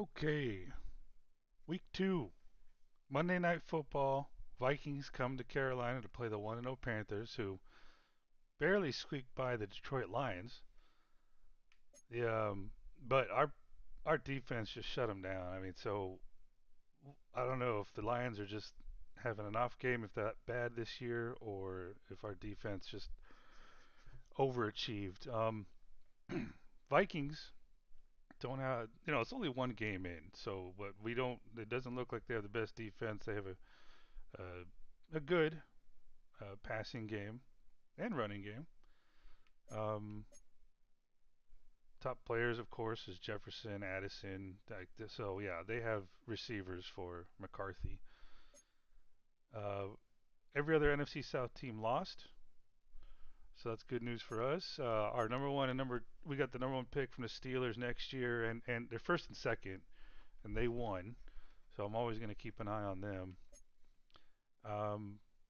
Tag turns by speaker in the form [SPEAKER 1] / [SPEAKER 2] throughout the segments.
[SPEAKER 1] Okay, week 2, Monday Night Football. Vikings come to Carolina to play the 1-0 Panthers, who barely squeaked by the Detroit Lions. The, but our defense just shut them down. I mean, so I don't know if the Lions are just having an off game, if that bad this year, or if our defense just overachieved. Vikings don't have, it's only one game in, so but we don't. It doesn't look like they have the best defense. They have a good passing game and running game. Um, Top players, of course, is Jefferson, Addison. So yeah, they have receivers for McCarthy. Uh, every other NFC South team lost, so that's good news for us. Our number one and we got the number one pick from the Steelers next year, and they're first and second, and they won. So I'm always going to keep an eye on them.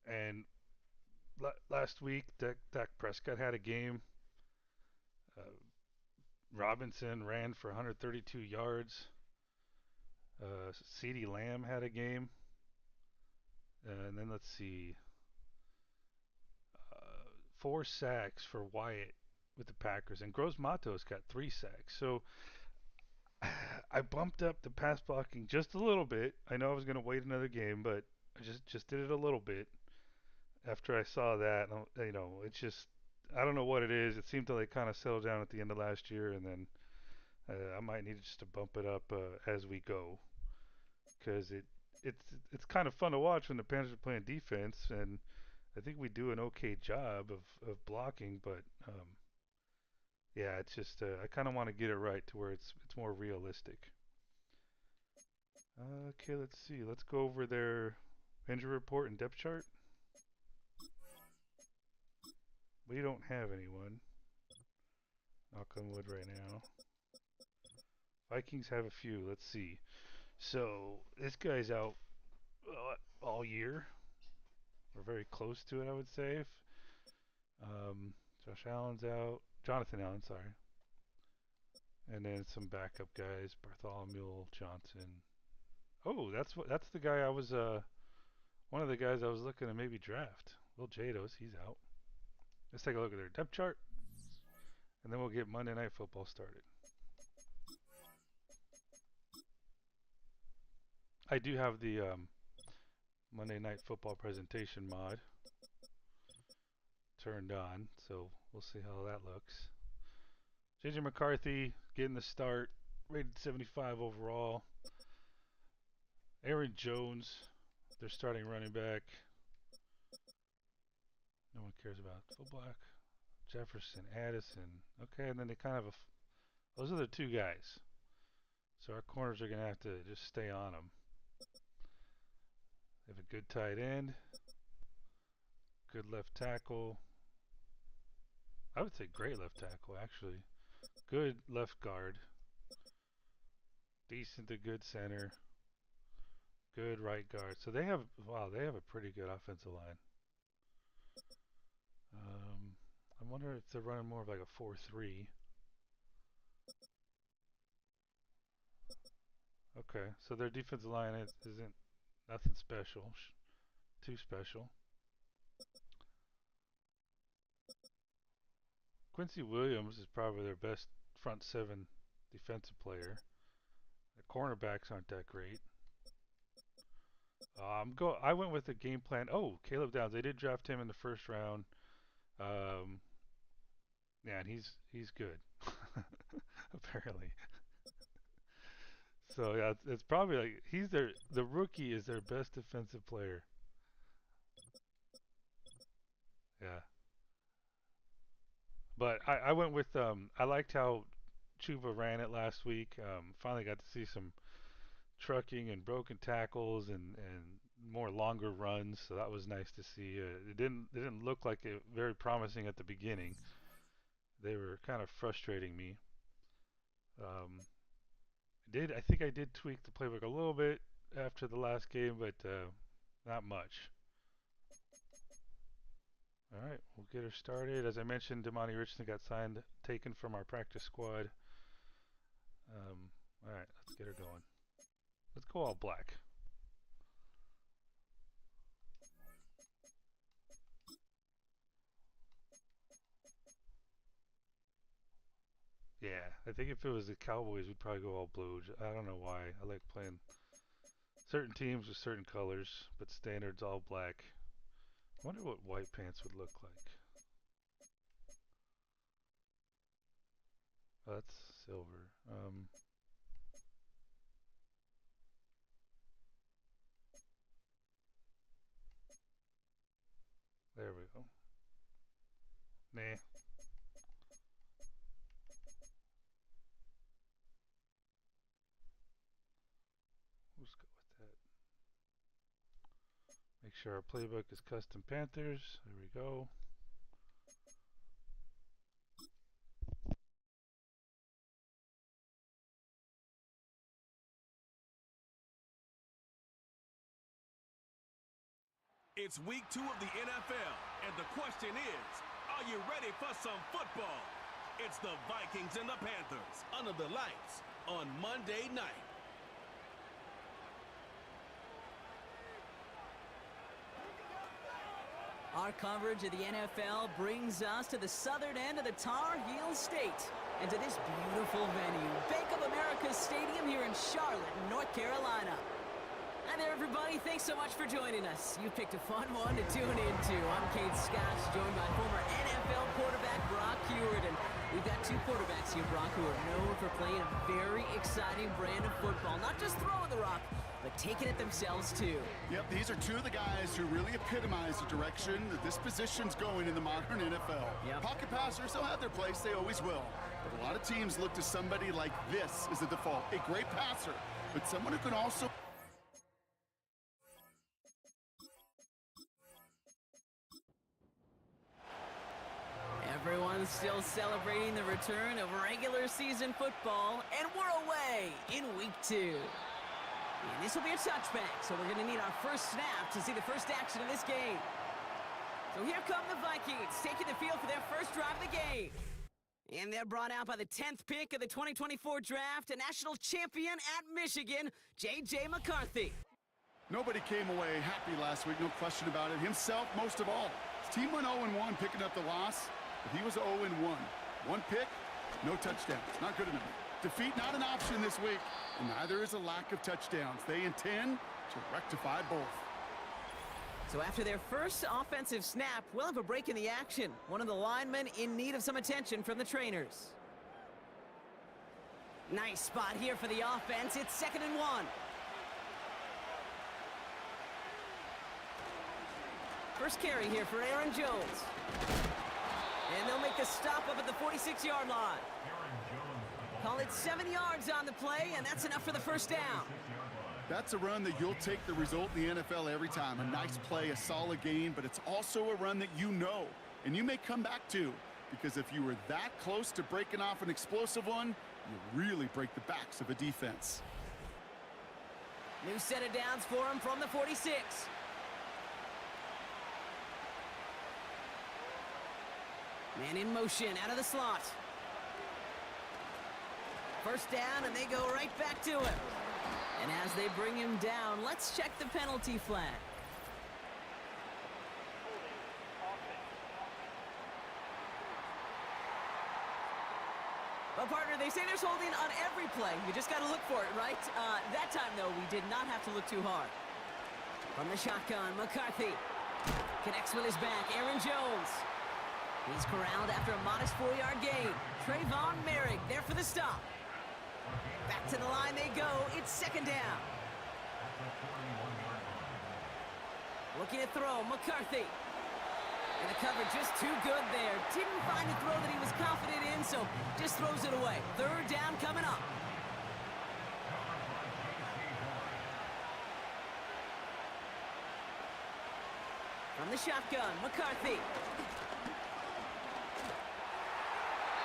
[SPEAKER 1] And last week, Dak Prescott had a game. Uh, Robinson ran for 132 yards. CeeDee Lamb had a game. And then let's see. 4 sacks for Wyatt with the Packers. And Gross Matos got 3 sacks. So I bumped up the pass blocking just a little bit. I know I was going to wait another game, but I just did it a little bit after I saw that. It's just, I don't know what it is. It seemed to like kind of settle down at the end of last year, and then I might need just to bump it up as we go because it's it's kind of fun to watch when the Panthers are playing defense, and I think we do an okay job of blocking, but yeah, it's just I kind of want to get it right to where it's more realistic. Okay, let's see. Let's go over their injury report and depth chart. We don't have anyone. Knock on wood right now. Vikings have a few. Let's see. So this guy's out all year. We're very close to it, I would say. Josh Allen's out. Jonathan Allen, sorry. And then some backup guys: Bartholomew Johnson. Oh, that's the guy I was one of the guys I was looking to maybe draft. Will Jados, he's out. Let's take a look at their depth chart, and then we'll get Monday Night Football started. I do have the Monday Night Football presentation mod turned on, so we'll see how that looks. JJ McCarthy getting the start, rated 75 overall. Aaron Jones, their starting running back. No one cares about fullback. Jefferson, Addison. Okay, and then they kind of those are the two guys. So our corners are gonna have to just stay on them. They have a good tight end, good left tackle. I would say great left tackle actually. Good left guard, decent to good center, good right guard. So they have they have a pretty good offensive line. I wonder if they're running more of like a 4-3. Okay, so their defensive line isn't nothing special, too special. Quincy Williams is probably their best front seven defensive player. The cornerbacks aren't that great. I went with the game plan. Oh, Caleb Downs. They did draft him in the first round. Um, yeah, and he's good, apparently. So yeah, it's probably like the rookie is their best defensive player. Yeah, but I went with I liked how Chuba ran it last week. Finally got to see some trucking and broken tackles and more longer runs, so that was nice to see. It didn't look like it very promising at the beginning. They were kind of frustrating me. Um, I think I did tweak the playbook a little bit after the last game, but not much. All right, we'll get her started. As I mentioned, Damani Richardson got taken from our practice squad. Um, All right, let's get her going. Let's go all black. Yeah, I think if it was the Cowboys, we'd probably go all blue. I don't know why. I like playing certain teams with certain colors, but standard's all black. I wonder what white pants would look like. Oh, that's silver. There we go. Nah. We'll just go with that. Make sure our playbook is custom Panthers. There we go.
[SPEAKER 2] It's week 2 of the NFL, and the question is, are you ready for some football? It's the Vikings and the Panthers under the lights on Monday night.
[SPEAKER 3] Our coverage of the NFL brings us to the southern end of the Tar Heel State and to this beautiful venue, Bank of America Stadium here in Charlotte, North Carolina. Hi there, everybody. Thanks so much for joining us. You picked a fun one to tune into. I'm Kate Scott, joined by former NFL quarterback Brock Hewitt, and we've got 2 quarterbacks here, Brock, who are known for playing a very exciting brand of football. Not just throwing the rock, but taking it themselves, too.
[SPEAKER 4] Yep, these are 2 of the guys who really epitomize the direction that this position's going in the modern NFL.
[SPEAKER 3] Yep.
[SPEAKER 4] Pocket passers, they'll have their place. They always will. But a lot of teams look to somebody like this as the default. A great passer, but someone who can also...
[SPEAKER 3] Everyone's still celebrating the return of regular season football, and we're away in week 2. And this will be a touchback, so we're going to need our first snap to see the first action of this game. So here come the Vikings, taking the field for their first drive of the game. And they're brought out by the 10th pick of the 2024 draft, a national champion at Michigan, J.J. McCarthy.
[SPEAKER 4] Nobody came away happy last week, no question about it. Himself, most of all. His team went 0-1, picking up the loss, but he was 0-1. 1 pick, no touchdowns. Not good enough. Defeat not an option this week, and neither is a lack of touchdowns. They intend to rectify both.
[SPEAKER 3] So after their first offensive snap, we'll have a break in the action. One of the linemen in need of some attention from the trainers. Nice spot here for the offense. It's 2nd and 1. First carry here for Aaron Jones. And they'll make the stop up at the 46-yard line. Call it 7 yards on the play, and that's enough for the first down.
[SPEAKER 4] That's a run that you'll take the result in the NFL every time. A nice play, a solid gain, but it's also a run that you know, and you may come back to, because if you were that close to breaking off an explosive one, you really break the backs of a defense.
[SPEAKER 3] New set of downs for him from the 46. Man in motion out of the slot. First down, and they go right back to him. And as they bring him down, let's check the penalty flag. Well, partner, they say there's holding on every play. You just got to look for it, right? That time, though, we did not have to look too hard. From the shotgun, McCarthy connects with his back. Aaron Jones. He's corralled after a modest 4-yard gain. Trayvon Merrick there for the stop. Back to the line they go. It's 2nd down. Looking to throw, McCarthy. And the cover just too good there. Didn't find a throw that he was confident in, so just throws it away. 3rd down coming up. From the shotgun, McCarthy.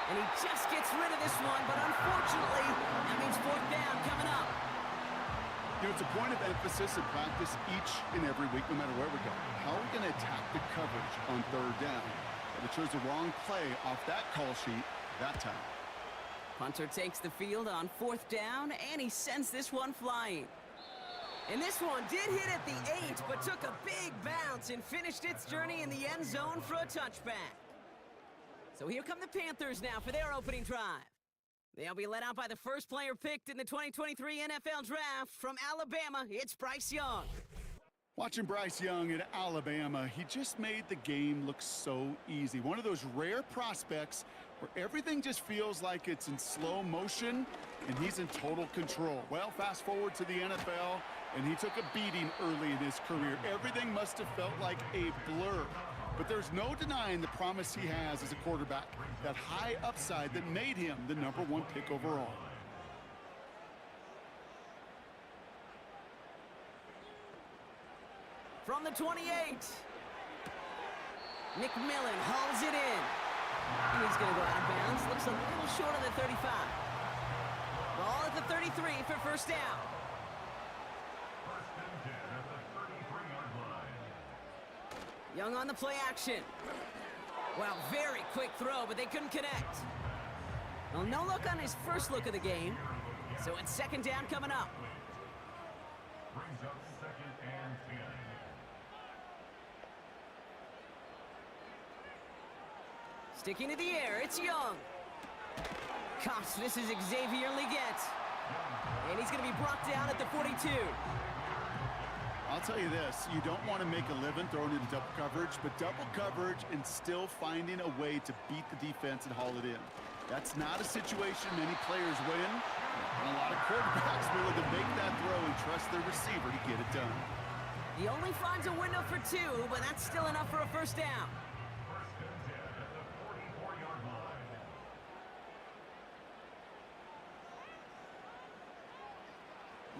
[SPEAKER 3] And he just gets rid of this one, but unfortunately, that means 4th down coming up.
[SPEAKER 4] You know, it's a point of emphasis in practice each and every week, no matter where we go. How are we going to attack the coverage on 3rd down? But it chose the wrong play off that call sheet that time.
[SPEAKER 3] Punter takes the field on 4th down, and he sends this one flying. And this one did hit at the 8, but took a big bounce and finished its journey in the end zone for a touchback. So here come the Panthers now for their opening drive. They'll be led out by the first player picked in the 2023 NFL Draft from Alabama. It's Bryce Young.
[SPEAKER 4] Watching Bryce Young at Alabama, he just made the game look so easy. One of those rare prospects where everything just feels like it's in slow motion and he's in total control. Well, fast forward to the NFL, and he took a beating early in his career. Everything must have felt like a blur. But there's no denying the promise he has as a quarterback, that high upside that made him the #1 pick overall.
[SPEAKER 3] From the 28, McMillan hauls it in. He's going to go out of bounds. Looks a little short of the 35. Ball at the 33 for first down. Young on the play action. Well, very quick throw, but they couldn't connect. Well, no look on his first look of the game. So it's 2nd down coming up.
[SPEAKER 5] Brings up 2nd and 10.
[SPEAKER 3] Sticking to the air, it's Young. Gosh, this is Xavier Leggett. And he's going to be brought down at the 42.
[SPEAKER 4] I'll tell you this, you don't want to make a living throwing into double coverage, but double coverage and still finding a way to beat the defense and haul it in. That's not a situation many players win, and a lot of quarterbacks willing to make that throw and trust their receiver to get it done.
[SPEAKER 3] He only finds a window for 2, but that's still enough for a first down.
[SPEAKER 5] First and 10 at the 44-yard line.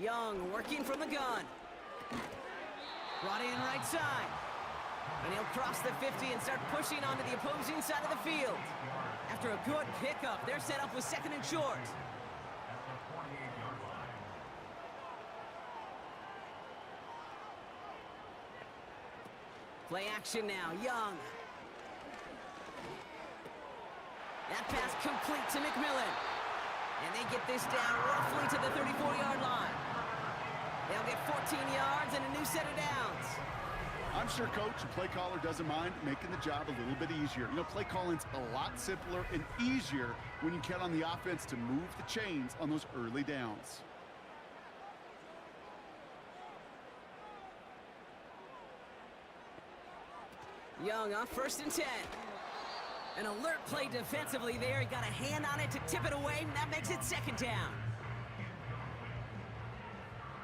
[SPEAKER 3] Young working from the gun. Brought in right side. And he'll cross the 50 and start pushing onto the opposing side of the field. After a good pickup, they're set up with 2nd and short.
[SPEAKER 5] At the 48-yard line.
[SPEAKER 3] Play action now, Young. That pass complete to McMillan. And they get this down roughly to the 34-yard line. They'll get 14 yards and a new set of downs.
[SPEAKER 4] I'm sure coach and play caller doesn't mind making the job a little bit easier. You know, play calling's a lot simpler and easier when you count on the offense to move the chains on those early downs.
[SPEAKER 3] Young on 1st and 10. An alert play defensively there. He got a hand on it to tip it away, and that makes it 2nd down.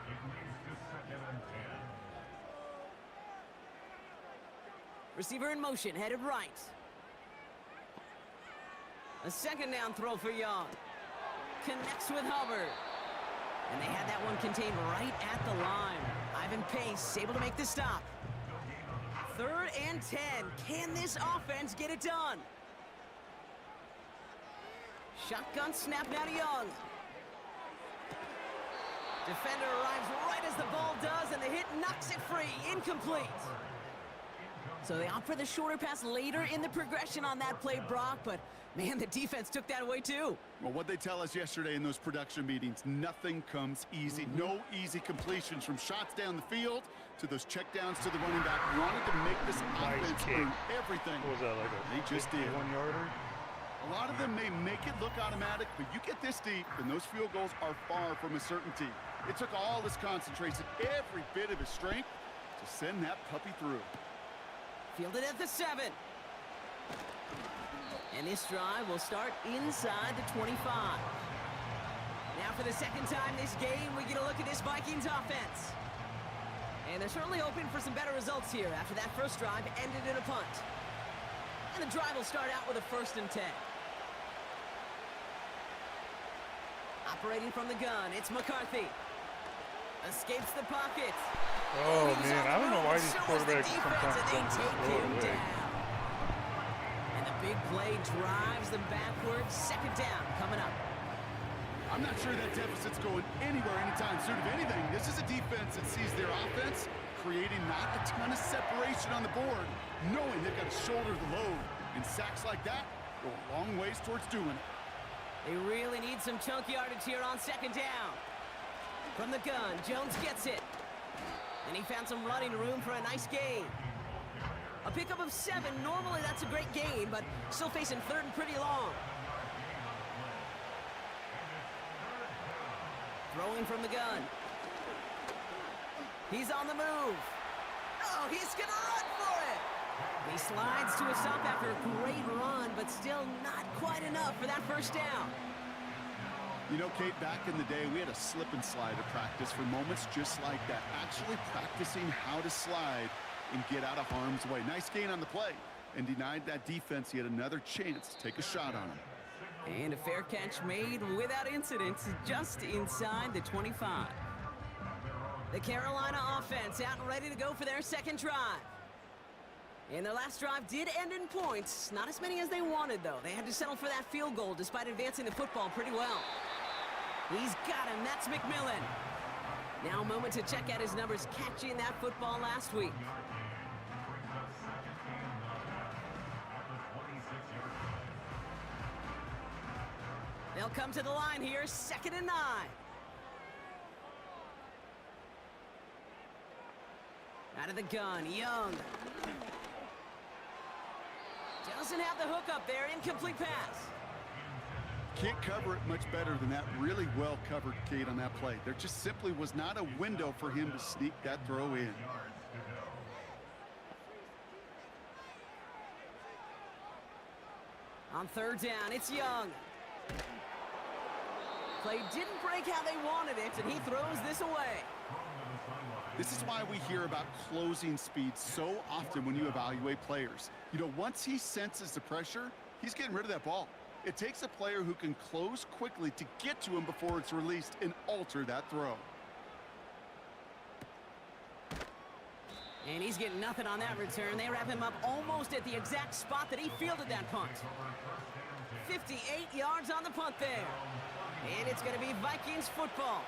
[SPEAKER 5] It leads to 2nd and 10.
[SPEAKER 3] Receiver in motion, headed right. A 2nd down throw for Young. Connects with Hubbard. And they had that one contained right at the line. Ivan Pace able to make the stop. 3rd and 10. Can this offense get it done? Shotgun snap now to Young. Defender arrives right as the ball does, and the hit knocks it free. Incomplete. So they opt for the shorter pass later in the progression on that play, Brock, but man, the defense took that away too.
[SPEAKER 4] Well, what they tell us yesterday in those production meetings, nothing comes easy. No easy completions from shots down the field to those checkdowns to the running back. Wanted to make this offense earn everything.
[SPEAKER 1] What was that, like a
[SPEAKER 4] They just did.
[SPEAKER 1] 1-yarder?
[SPEAKER 4] A lot of them may make it look automatic, but you get this deep, and those field goals are far from a certainty. It took all his concentration, every bit of his strength, to send that puppy through.
[SPEAKER 3] Fielded at the 7. And this drive will start inside the 25. Now for the 2nd time this game, we get a look at this Vikings offense. And they're certainly hoping for some better results here after that first drive ended in a punt. And the drive will start out with a 1st and 10. Operating from the gun, it's McCarthy. Escapes the pocket.
[SPEAKER 1] Oh,
[SPEAKER 3] He's
[SPEAKER 1] man,
[SPEAKER 3] on
[SPEAKER 1] I don't know
[SPEAKER 3] the
[SPEAKER 1] why
[SPEAKER 3] move,
[SPEAKER 1] these
[SPEAKER 3] so is the
[SPEAKER 1] quarterbacks
[SPEAKER 3] defense,
[SPEAKER 1] sometimes
[SPEAKER 3] and they
[SPEAKER 1] don't
[SPEAKER 3] take
[SPEAKER 1] throw
[SPEAKER 3] him
[SPEAKER 1] it away.
[SPEAKER 3] down. And the big play drives them backwards. 2nd down coming up.
[SPEAKER 4] I'm not sure that deficit's going anywhere anytime soon. If anything, this is a defense that sees their offense creating not a ton of separation on the board, knowing they've got to shoulder the load. And sacks like that go a long ways towards doing it.
[SPEAKER 3] They really need some chunk yardage here on second down. From the gun, Jones gets it. And he found some running room for a nice gain. A pickup of 7. Normally that's a great gain, but still facing third and pretty long. Throwing from the gun. He's on the move. Oh, he's going to run for it. He slides to a stop after a great run, but still not quite enough for that first down.
[SPEAKER 4] You know, Kate, back in the day, we had a slip and slide at practice for moments just like that. Actually practicing how to slide and get out of harm's way. Nice gain on the play, and denied that defense yet another chance to take a shot on him.
[SPEAKER 3] And a fair catch made without incident, just inside the 25. The Carolina offense out and ready to go for their second drive. And their last drive did end in points. Not as many as they wanted, though. They had to settle for that field goal despite advancing the football pretty well. He's got him. That's McMillan. Now a moment to check out his numbers catching that football last week. They'll come to the line here, 2nd and 9. Out of the gun, Young. Doesn't have the hook up there, incomplete pass.
[SPEAKER 4] Can't cover it much better than that. Really well covered, Kate, on that play. There just simply was not a window for him to sneak that throw in.
[SPEAKER 3] On 3rd down, it's Young. Play didn't break how they wanted it, and he throws this away.
[SPEAKER 4] This is why we hear about closing speed so often when you evaluate players. You know, once he senses the pressure, he's getting rid of that ball. It takes a player who can close quickly to get to him before it's released and alter that throw.
[SPEAKER 3] And he's getting nothing on that return. They wrap him up almost at the exact spot that he fielded that punt. 58 yards on the punt there. And it's going to be Vikings football.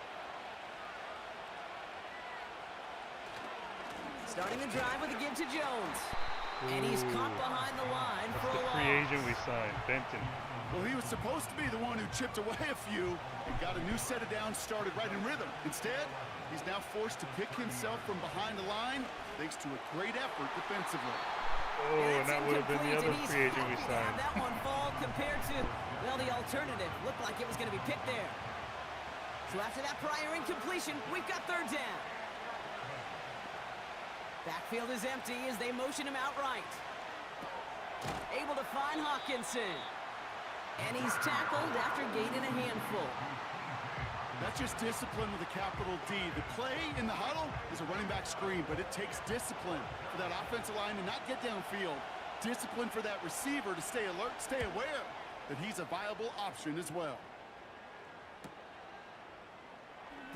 [SPEAKER 3] Starting the drive with a give to Jones. And he's caught behind the line for a
[SPEAKER 1] That's the free agent we signed, Benton.
[SPEAKER 4] Well, he was supposed to be the one who chipped away a few and got a new set of downs started right in rhythm. Instead, he's now forced to pick himself from behind the line thanks to a great effort defensively.
[SPEAKER 1] Oh, and that would have been the other free agent we signed.
[SPEAKER 3] That one fall compared to, well, the alternative. Looked like it was going to be picked there. So after that prior incompletion, we've got 3rd down. Backfield is empty as they motion him outright. Able to find Hawkinson. And he's tackled after gaining a handful.
[SPEAKER 4] That's just discipline with a capital D. The play in the huddle is a running back screen, but it takes discipline for that offensive line to not get downfield. Discipline for that receiver to stay alert, stay aware that he's a viable option as well.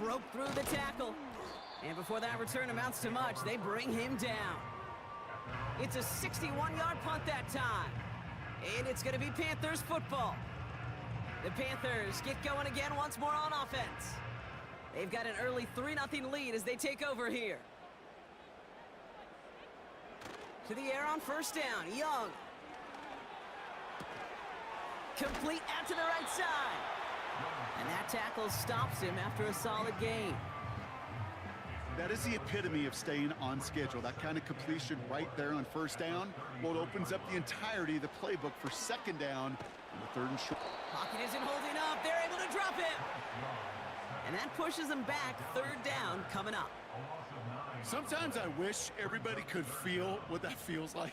[SPEAKER 3] Broke through the tackle. And before that return amounts to much, they bring him down. It's a 61-yard punt that time. And it's going to be Panthers football. The Panthers get going again once more on offense. They've got an early 3-0 lead as they take over here. To the air on 1st down, Young. Complete out to the right side. And that tackle stops him after a solid gain.
[SPEAKER 4] That is the epitome of staying on schedule. That kind of completion right there on 1st down. Well, it opens up the entirety of the playbook for 2nd down and the 3rd and short.
[SPEAKER 3] Pocket isn't holding up. They're able to drop him. And that pushes them back. 3rd down coming up.
[SPEAKER 4] Sometimes I wish everybody could feel what that feels like.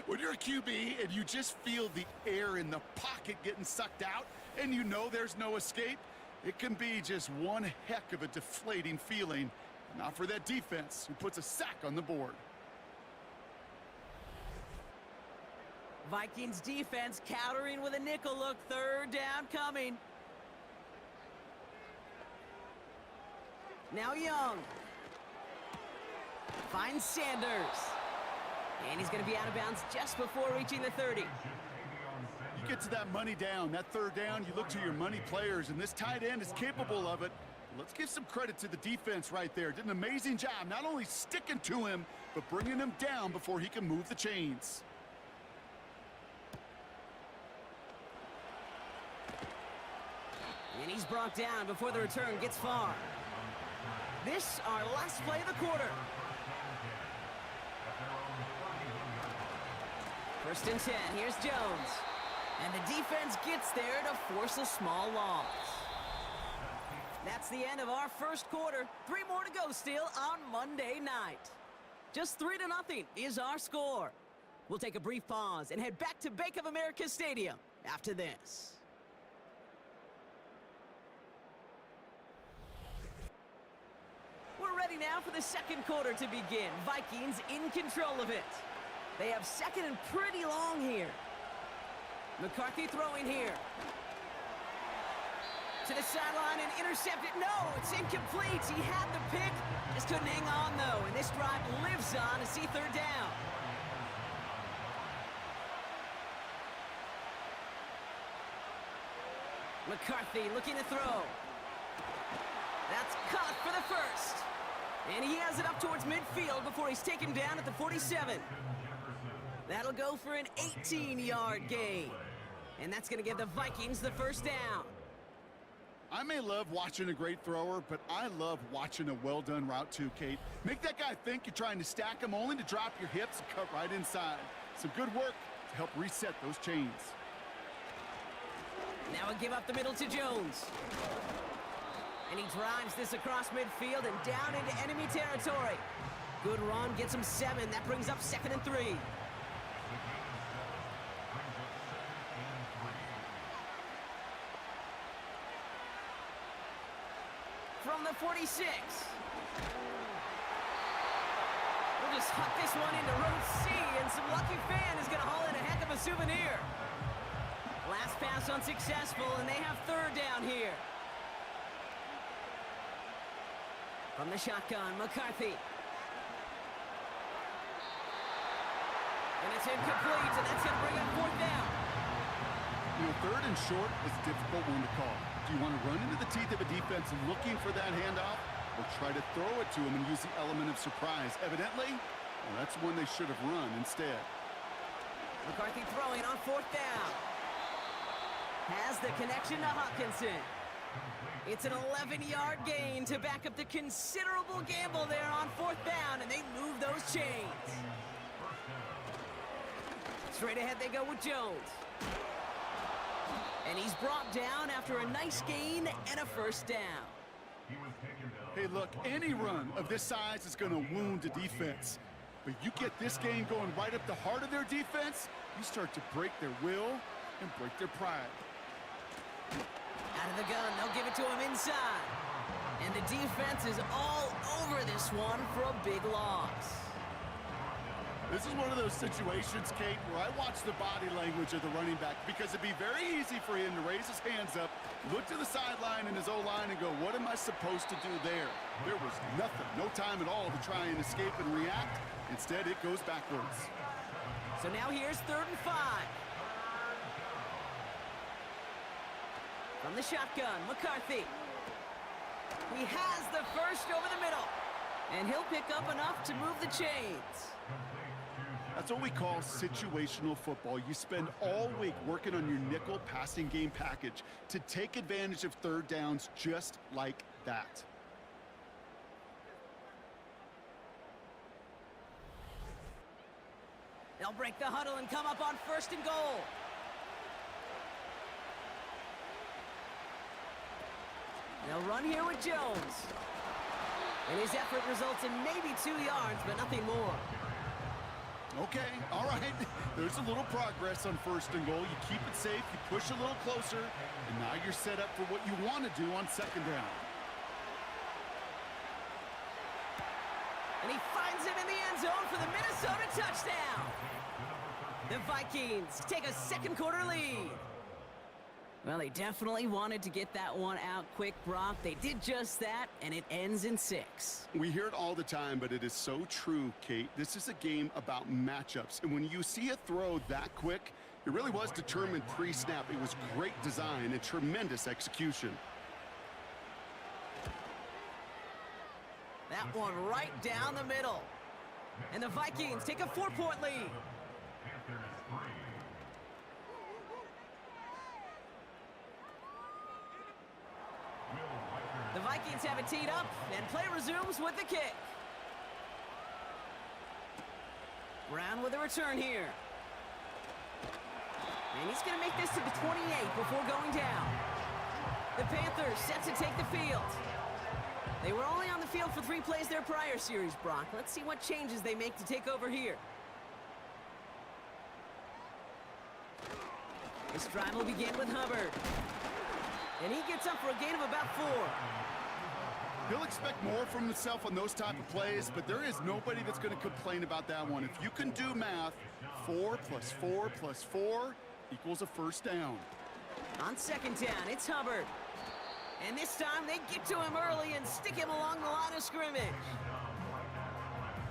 [SPEAKER 4] When you're a QB and you just feel the air in the pocket getting sucked out and you know there's no escape, it can be just one heck of a deflating feeling. Not for that defense who puts a sack on the board.
[SPEAKER 3] Vikings defense countering with a nickel look. 3rd down coming. Now Young. Finds Sanders. And he's going to be out of bounds just before reaching the 30.
[SPEAKER 4] You get to that money down, that 3rd down, you look to your money players, and this tight end is capable of it. Let's give some credit to the defense right there. Did an amazing job, not only sticking to him, but bringing him down before he can move the chains.
[SPEAKER 3] And he's brought down before the return gets far. This, our last play of the quarter. First and 10, here's Jones. And the defense gets there to force a small loss. That's the end of our first quarter. 3 more to go still on Monday night. Just 3-0 is our score. We'll take a brief pause and head back to Bank of America Stadium after this. We're ready now for the second quarter to begin. Vikings in control of it. They have second and pretty long here. McCarthy throwing here. To the sideline and intercepted. No, it's incomplete. He had the pick. Just couldn't hang on, though. And this drive lives on to see third down. McCarthy looking to throw. That's caught for the first. And he has it up towards midfield before he's taken down at the 47. That'll go for an 18-yard gain. And that's going to give the Vikings the first down.
[SPEAKER 4] I may love watching a great thrower, but I love watching a well-done route too, Kate. Make that guy think you're trying to stack him only to drop your hips and cut right inside. Some good work to help reset those chains.
[SPEAKER 3] Now a give up the middle to Jones. And he drives this across midfield and down into enemy territory. Good run, gets him 7. That brings up 2nd and 3. From the 46. We'll just huck this one into row C, and some lucky fan is going to haul in a heck of a souvenir. Last pass unsuccessful, and they have third down here. From the shotgun, McCarthy. And it's incomplete, and that's going to bring up fourth down.
[SPEAKER 4] You know, third and short is a difficult one to call. Do you want to run into the teeth of a defense looking for that handoff, or try to throw it to him and use the element of surprise? Evidently, well, that's one they should have run instead.
[SPEAKER 3] McCarthy throwing on fourth down. Has the connection to Hawkinson. It's an 11-yard gain to back up the considerable gamble there on fourth down, and they move those chains. Straight ahead they go with Jones. And he's brought down after a nice gain and a first down.
[SPEAKER 4] Hey, look, any run of this size is going to wound a defense. But you get this game going right up the heart of their defense, you start to break their will and break their pride.
[SPEAKER 3] Out of the gun, they'll give it to him inside. And the defense is all over this one for a big loss.
[SPEAKER 4] This is one of those situations, Kate, where I watch the body language of the running back, because it'd be very easy for him to raise his hands up, look to the sideline and his O-line and go, what am I supposed to do there? There was nothing, no time at all to try and escape and react. Instead, it goes backwards.
[SPEAKER 3] So now here's 3rd and 5. From the shotgun, McCarthy. He has the first over the middle. And he'll pick up enough to move the chains.
[SPEAKER 4] That's what we call situational football. You spend all week working on your nickel passing game package to take advantage of third downs just like that.
[SPEAKER 3] They'll break the huddle and come up on 1st and goal. They'll run here with Jones. And his effort results in maybe 2 yards, but nothing more.
[SPEAKER 4] Okay, all right. There's a little progress on 1st and goal. You keep it safe, you push a little closer, and now you're set up for what you want to do on 2nd down.
[SPEAKER 3] And he finds him in the end zone for the Minnesota touchdown. The Vikings take a 2nd quarter lead. Well, they definitely wanted to get that one out quick, Brock. They did just that, and it ends in 6.
[SPEAKER 4] We hear it all the time, but it is so true, Kate. This is a game about matchups, and when you see a throw that quick, it really was determined pre-snap. It was great design and tremendous execution.
[SPEAKER 3] That one right down the middle. And the Vikings take a 4-point lead. Vikings have it teed up, and play resumes with the kick. Brown with a return here. And he's going to make this to the 28 before going down. The Panthers set to take the field. They were only on the field for 3 plays their prior series, Brock. Let's see what changes they make to take over here. This drive will begin with Hubbard. And he gets up for a gain of about 4.
[SPEAKER 4] He'll expect more from himself on those type of plays, but there is nobody that's going to complain about that one. If you can do math, 4 plus 4 plus 4 equals a first down.
[SPEAKER 3] On second down, it's Hubbard. And this time they get to him early and stick him along the line of scrimmage.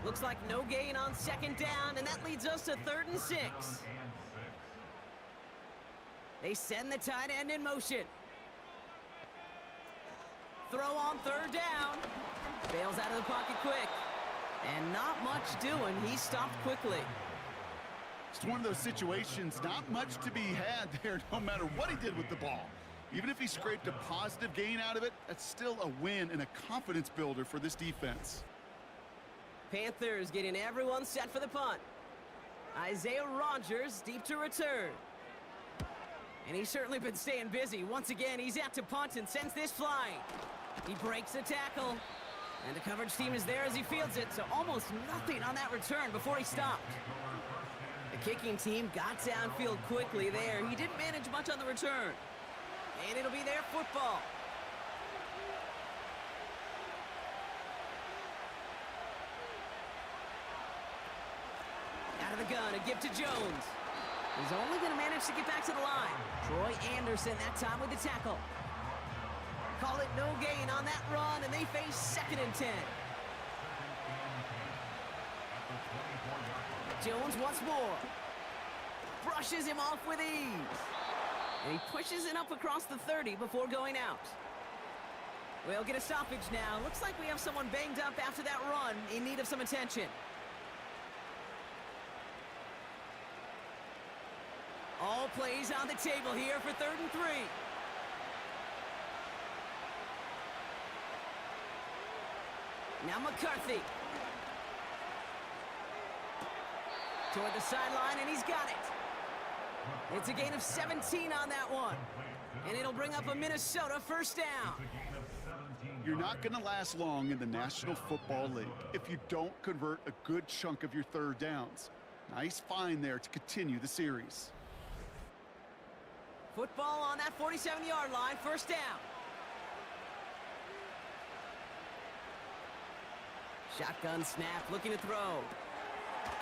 [SPEAKER 3] Looks like no gain on second down, and that leads us to 3rd and 6. They send the tight end in motion. Throw on 3rd down. Bails out of the pocket quick. And not much doing. He stopped quickly.
[SPEAKER 4] It's one of those situations, not much to be had there no matter what he did with the ball. Even if he scraped a positive gain out of it, that's still a win and a confidence builder for this defense.
[SPEAKER 3] Panthers getting everyone set for the punt. Isaiah Rodgers deep to return. And he's certainly been staying busy. Once again, he's out to punt and sends this flying. He breaks the tackle. And the coverage team is there as he fields it, so almost nothing on that return before he stopped. The kicking team got downfield quickly there. He didn't manage much on the return. And it'll be their football. Out of the gun, a give to Jones. He's only going to manage to get back to the line. Troy Anderson that time with the tackle. Call it no gain on that run, and they face 2nd and 10. Jones once more. Brushes him off with ease. And he pushes it up across the 30 before going out. We'll get a stoppage now. Looks like we have someone banged up after that run in need of some attention. All plays on the table here for 3rd and 3. Now McCarthy. Toward the sideline, and he's got it. It's a gain of 17 on that one. And it'll bring up a Minnesota first down.
[SPEAKER 4] You're not going to last long in the National Football League if you don't convert a good chunk of your 3rd downs. Nice find there to continue the series.
[SPEAKER 3] Football on that 47-yard line, first down. Shotgun snap, looking to throw.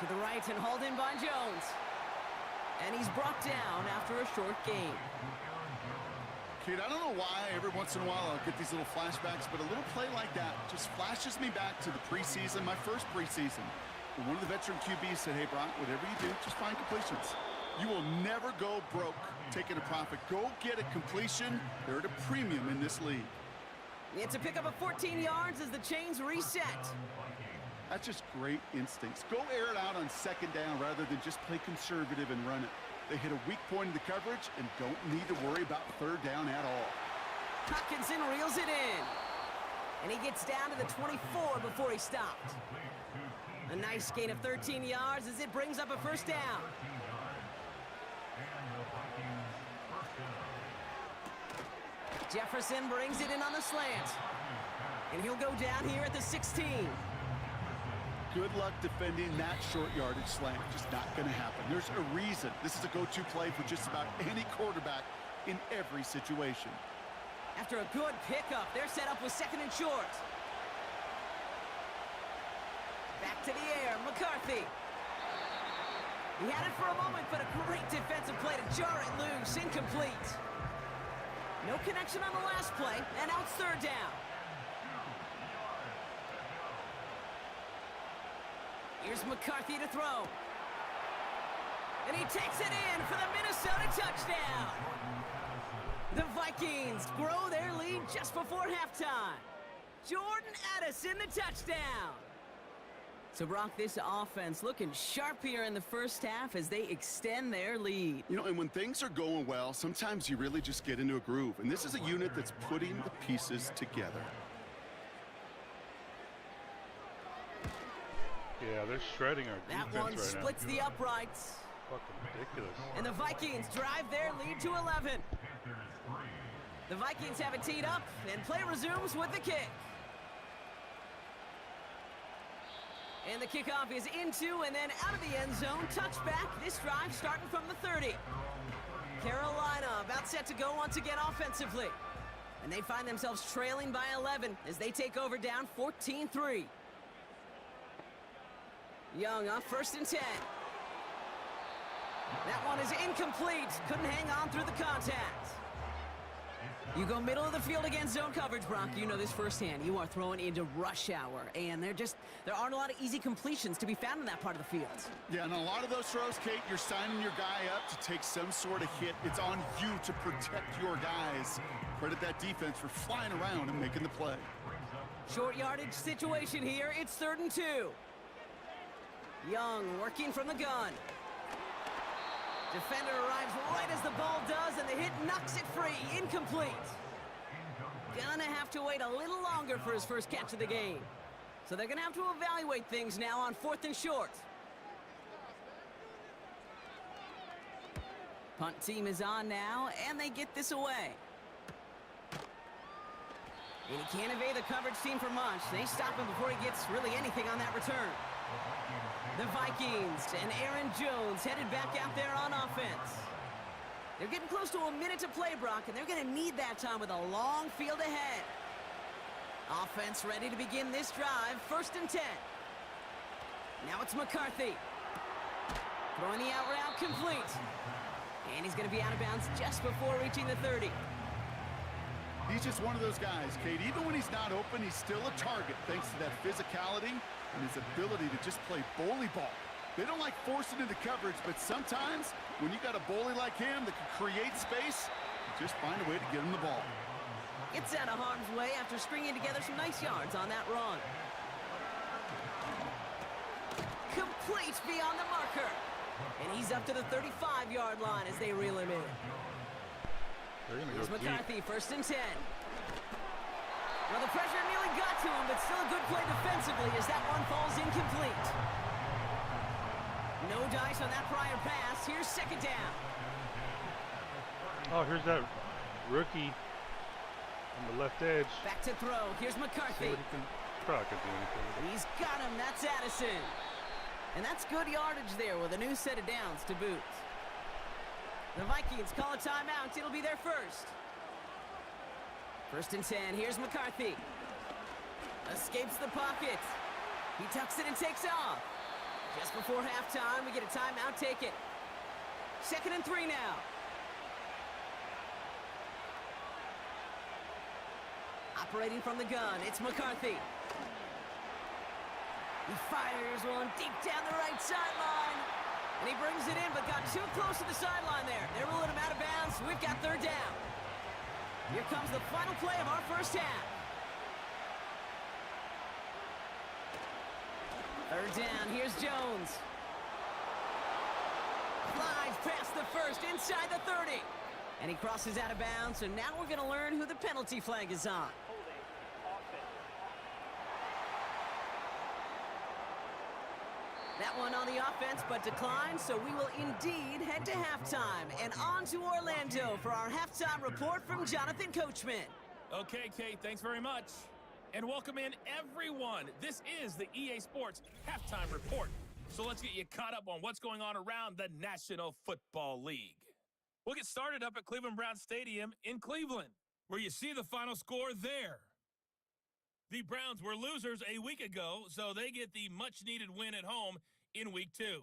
[SPEAKER 3] To the right and hauled in by Jones. And he's brought down after a short gain.
[SPEAKER 4] Kid, I don't know why every once in a while I'll get these little flashbacks, but a little play like that just flashes me back to the preseason, my first preseason. When one of the veteran QBs said, hey, Brock, whatever you do, just find completions. You will never go broke taking a profit. Go get a completion. They're at a premium in this league.
[SPEAKER 3] It's a pickup of 14 yards as the chains reset.
[SPEAKER 4] That's just great instincts. Go air it out on 2nd down rather than just play conservative and run it. They hit a weak point in the coverage and don't need to worry about 3rd down at all.
[SPEAKER 3] Hutchinson reels it in. And he gets down to the 24 before he stopped. A nice gain of 13 yards as it brings up a first down. Jefferson brings it in on the slant. And he'll go down here at the 16.
[SPEAKER 4] Good luck defending that short yardage slant. Just not going to happen. There's a reason this is a go-to play for just about any quarterback in every situation.
[SPEAKER 3] After a good pickup, they're set up with 2nd and short. Back to the air, McCarthy. He had it for a moment, but a great defensive play to jar it loose, incomplete. No connection on the last play, and now it's 3rd down. Here's McCarthy to throw. And he takes it in for the Minnesota touchdown. The Vikings grow their lead just before halftime. Jordan Addison, the touchdown. So, Brock, this offense looking sharp here in the first half as they extend their lead.
[SPEAKER 4] You know, and when things are going well, sometimes you really just get into a groove. And this is a unit that's putting the pieces together.
[SPEAKER 1] Yeah, they're shredding our
[SPEAKER 3] That
[SPEAKER 1] defense
[SPEAKER 3] one
[SPEAKER 1] right
[SPEAKER 3] splits
[SPEAKER 1] now.
[SPEAKER 3] the uprights.
[SPEAKER 1] Fucking ridiculous.
[SPEAKER 3] And the Vikings drive their lead to 11. The Vikings have it teed up, and play resumes with the kick. And the kickoff is into and then out of the end zone. Touchback, this drive starting from the 30. Carolina about set to go once again offensively. And they find themselves trailing by 11 as they take over down 14-3. Young on 1st and 10. That one is incomplete. Couldn't hang on through the contact. You go middle of the field against zone coverage, Brock. You know this firsthand. You are throwing into rush hour, and there aren't a lot of easy completions to be found in that part of the field.
[SPEAKER 4] Yeah, and a lot of those throws, Kate, you're signing your guy up to take some sort of hit. It's on you to protect your guys. Credit that defense for flying around and making the play.
[SPEAKER 3] Short yardage situation here. It's 3rd and 2. Young working from the gun. Defender arrives right as the ball does, and the hit knocks it free. Incomplete. Gonna have to wait a little longer for his first catch of the game. So they're gonna have to evaluate things now on 4th and short. Punt team is on now, and they get this away. And he can't evade the coverage team for much. They stop him before he gets really anything on that return. The Vikings and Aaron Jones headed back out there on offense. They're getting close to a minute to play, Brock, and they're going to need that time with a long field ahead. Offense ready to begin this drive, 1st and 10. Now it's McCarthy. Throwing the out route complete. And he's going to be out of bounds just before reaching the 30.
[SPEAKER 4] He's just one of those guys, Kate. Even when he's not open, he's still a target thanks to that physicality and his ability to just play bully ball. They don't like forcing into coverage, but sometimes when you got a bully like him that can create space, you just find a way to get him the ball.
[SPEAKER 3] It's out of harm's way after stringing together some nice yards on that run. Complete beyond the marker. And he's up to the 35-yard line as they reel him in.
[SPEAKER 1] They're gonna
[SPEAKER 3] Here's
[SPEAKER 1] go
[SPEAKER 3] McCarthy,
[SPEAKER 1] deep.
[SPEAKER 3] 1st and 10. Well, the pressure nearly got to him, but still a good play defensively as that one falls incomplete. No dice on that prior pass. Here's 2nd down.
[SPEAKER 1] Oh, here's that rookie on the left edge.
[SPEAKER 3] Back to throw. Here's
[SPEAKER 1] See
[SPEAKER 3] McCarthy.
[SPEAKER 1] what he can. Probably could do anything.
[SPEAKER 3] He's got him. That's Addison. And that's good yardage there with a new set of downs to boot. The Vikings call a timeout. It'll be their first. 1st and 10. Here's McCarthy. Escapes the pocket. He tucks it and takes off. Just before halftime, we get a timeout taken. 2nd and 3 now. Operating from the gun, it's McCarthy. He fires one deep down the right sideline. And he brings it in, but got too close to the sideline there. They're ruling him out of bounds. We've got 3rd down. Here comes the final play of our first half. 3rd down, here's Jones. Flies past the 1st, inside the 30. And he crosses out of bounds, so now we're gonna learn who the penalty flag is on. That one on the offense, but declined, so we will indeed head to halftime. And on to Orlando for our halftime report from Jonathan Coachman.
[SPEAKER 6] Okay, Kate, thanks very much. And welcome in, everyone. This is the EA Sports Halftime Report. So let's get you caught up on what's going on around the National Football League. We'll get started up at Cleveland Browns Stadium in Cleveland, where you see the final score there. The Browns were losers a week ago, so they get the much-needed win at home in Week 2.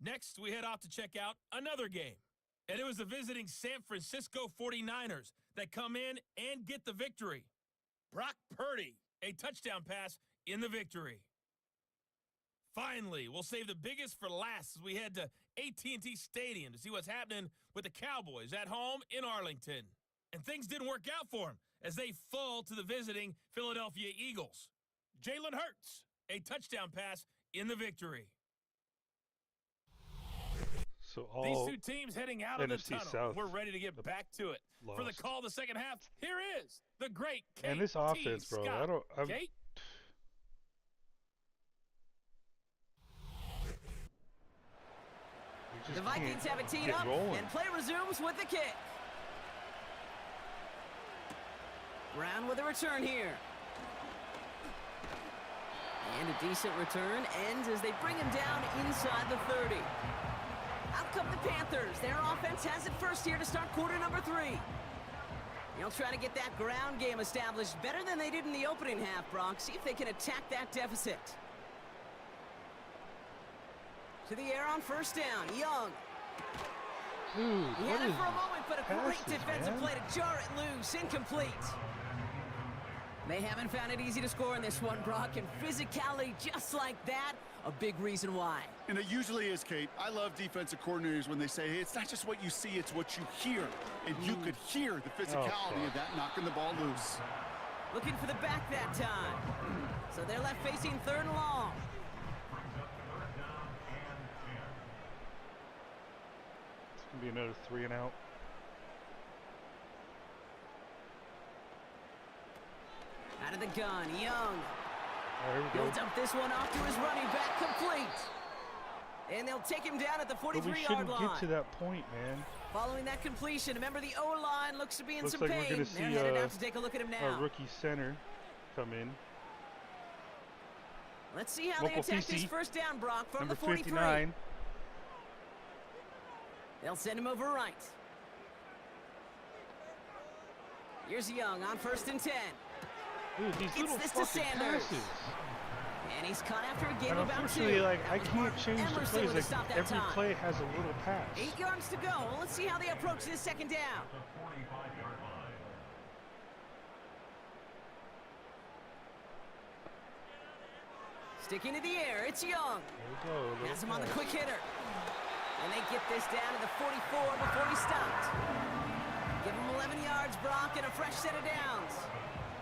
[SPEAKER 6] Next, we head off to check out another game. And it was the visiting San Francisco 49ers that come in and get the victory. Brock Purdy, a touchdown pass in the victory. Finally, we'll save the biggest for last as we head to AT&T Stadium to see what's happening with the Cowboys at home in Arlington. And things didn't work out for them as they fall to the visiting Philadelphia Eagles. Jalen Hurts, a touchdown pass in the victory.
[SPEAKER 1] So all
[SPEAKER 6] These two teams heading out of the
[SPEAKER 1] NFC
[SPEAKER 6] tunnel.
[SPEAKER 1] South
[SPEAKER 6] We're ready to get back to it.
[SPEAKER 1] lost.
[SPEAKER 6] For the call of the second half, here is the great Kate
[SPEAKER 1] And this offense, bro.
[SPEAKER 6] Scott.
[SPEAKER 1] I'm
[SPEAKER 6] Kate?
[SPEAKER 1] just
[SPEAKER 3] The Vikings
[SPEAKER 1] can't
[SPEAKER 3] have it teed
[SPEAKER 1] get
[SPEAKER 3] up,
[SPEAKER 1] rolling.
[SPEAKER 3] and play resumes with the kick. Brown with a return here. And a decent return ends as they bring him down inside the 30. Out come the Panthers. Their offense has it first here to start quarter number 3. They'll try to get that ground game established better than they did in the opening half, Brock. See if they can attack that deficit. To the air on first down. Young.
[SPEAKER 1] Dude,
[SPEAKER 3] He
[SPEAKER 1] what
[SPEAKER 3] had it
[SPEAKER 1] is
[SPEAKER 3] for a moment, but a great
[SPEAKER 1] passes,
[SPEAKER 3] defensive
[SPEAKER 1] man?
[SPEAKER 3] play to jar it loose. Incomplete. They haven't found it easy to score in this one, Brock, and physicality just like that, a big reason why.
[SPEAKER 4] And it usually is, Kate. I love defensive coordinators when they say, hey, it's not just what you see, it's what you hear. And you could hear the physicality of that knocking the ball loose.
[SPEAKER 3] Looking for the back that time. So they're left facing 3rd and long.
[SPEAKER 1] It's going to be another 3 and out.
[SPEAKER 3] Out of the gun, Young.
[SPEAKER 1] There we
[SPEAKER 3] He'll
[SPEAKER 1] go.
[SPEAKER 3] dump this one off to his running back, complete. And they'll take him down at the
[SPEAKER 1] But we
[SPEAKER 3] 43-yard
[SPEAKER 1] shouldn't
[SPEAKER 3] line.
[SPEAKER 1] get to that point, man.
[SPEAKER 3] Following that completion, remember the O-line looks to be in
[SPEAKER 1] Looks
[SPEAKER 3] some
[SPEAKER 1] like we're
[SPEAKER 3] pain.
[SPEAKER 1] gonna
[SPEAKER 3] They're
[SPEAKER 1] see,
[SPEAKER 3] headed out to take a look at him
[SPEAKER 1] Our
[SPEAKER 3] now.
[SPEAKER 1] rookie center come in.
[SPEAKER 3] Let's see how they
[SPEAKER 1] Local
[SPEAKER 3] attack this
[SPEAKER 1] CC.
[SPEAKER 3] first down, Brock, from
[SPEAKER 1] Number
[SPEAKER 3] the 43.
[SPEAKER 1] 59.
[SPEAKER 3] They'll send him over right. Here's Young on 1st and 10.
[SPEAKER 1] Dude, these
[SPEAKER 3] Gets
[SPEAKER 1] little
[SPEAKER 3] this to
[SPEAKER 1] fucking
[SPEAKER 3] Sanders.
[SPEAKER 1] passes.
[SPEAKER 3] And he's caught after a gain
[SPEAKER 1] And
[SPEAKER 3] of about 2.
[SPEAKER 1] unfortunately, like,
[SPEAKER 3] That
[SPEAKER 1] I
[SPEAKER 3] was
[SPEAKER 1] can't
[SPEAKER 3] Mark
[SPEAKER 1] change the
[SPEAKER 3] Emerson
[SPEAKER 1] plays.
[SPEAKER 3] with a
[SPEAKER 1] Like,
[SPEAKER 3] stop that
[SPEAKER 1] every
[SPEAKER 3] time.
[SPEAKER 1] play has a little pass.
[SPEAKER 3] 8 yards to go. Let's see how they approach this second down.
[SPEAKER 5] The 45-yard line.
[SPEAKER 3] Sticking to the air, it's Young.
[SPEAKER 1] There we go. a little
[SPEAKER 3] Has him on the
[SPEAKER 1] pass.
[SPEAKER 3] quick hitter. And they get this down to the 44 before he stopped. Give him 11 yards, Brock, and a fresh set of downs.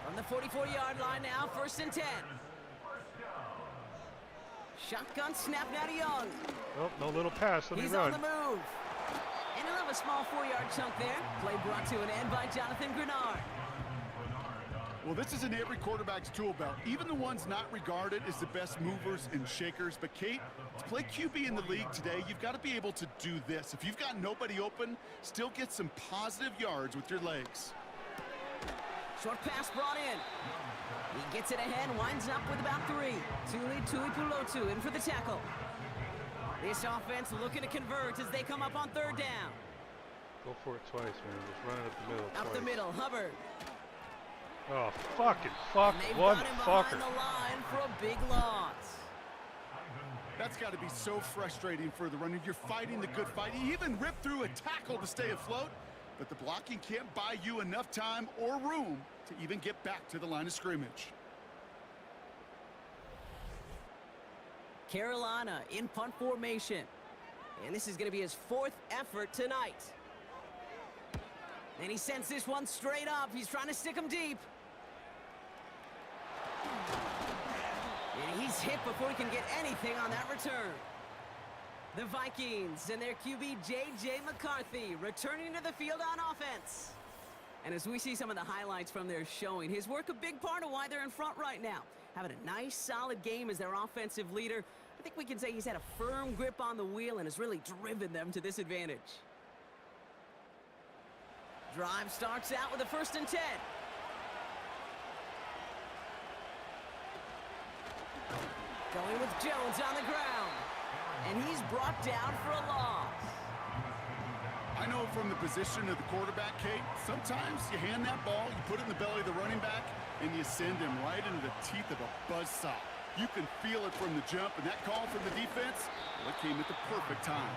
[SPEAKER 3] From the 44-yard line now, 1st and 10. Shotgun snap now to Young.
[SPEAKER 1] Oh, no little pass. Let me
[SPEAKER 3] He's
[SPEAKER 1] run.
[SPEAKER 3] on the move. And he'll have a small 4-yard chunk there. Play brought to an end by Jonathan Grenard.
[SPEAKER 4] Well, this is in every quarterback's tool belt, even the ones not regarded as the best movers and shakers. But, Kate, to play QB in the league today, you've got to be able to do this. If you've got nobody open, still get some positive yards with your legs.
[SPEAKER 3] Short pass brought in. He gets it ahead, winds up with about 3. Tuipulotu in for the tackle. This offense looking to convert as they come up on 3rd down.
[SPEAKER 1] Go for it twice, man. Just run it up the middle.
[SPEAKER 3] Up
[SPEAKER 1] twice.
[SPEAKER 3] the middle, Hubbard.
[SPEAKER 1] Oh, fucking fuck.
[SPEAKER 3] And they've
[SPEAKER 1] One
[SPEAKER 3] got him
[SPEAKER 1] fucker.
[SPEAKER 3] behind the line for a big loss.
[SPEAKER 4] That's got to be so frustrating for the runner. You're fighting the good fight. You even ripped through a tackle to stay afloat, but the blocking can't buy you enough time or room to even get back to the line of scrimmage.
[SPEAKER 3] Carolina in punt formation. And this is going to be his 4th effort tonight. And he sends this one straight up. He's trying to stick him deep. And he's hit before he can get anything on that return. The Vikings and their QB J.J. McCarthy returning to the field on offense. And as we see some of the highlights from their showing, his work a big part of why they're in front right now. Having a nice, solid game as their offensive leader. I think we can say he's had a firm grip on the wheel and has really driven them to this advantage. Drive starts out with a 1st and 10. Going with Jones on the ground. And he's brought down for a loss.
[SPEAKER 4] I know from the position of the quarterback, Kate, sometimes you hand that ball, you put it in the belly of the running back, and you send him right into the teeth of a buzzsaw. You can feel it from the jump, and that call from the defense, well, it came at the perfect time.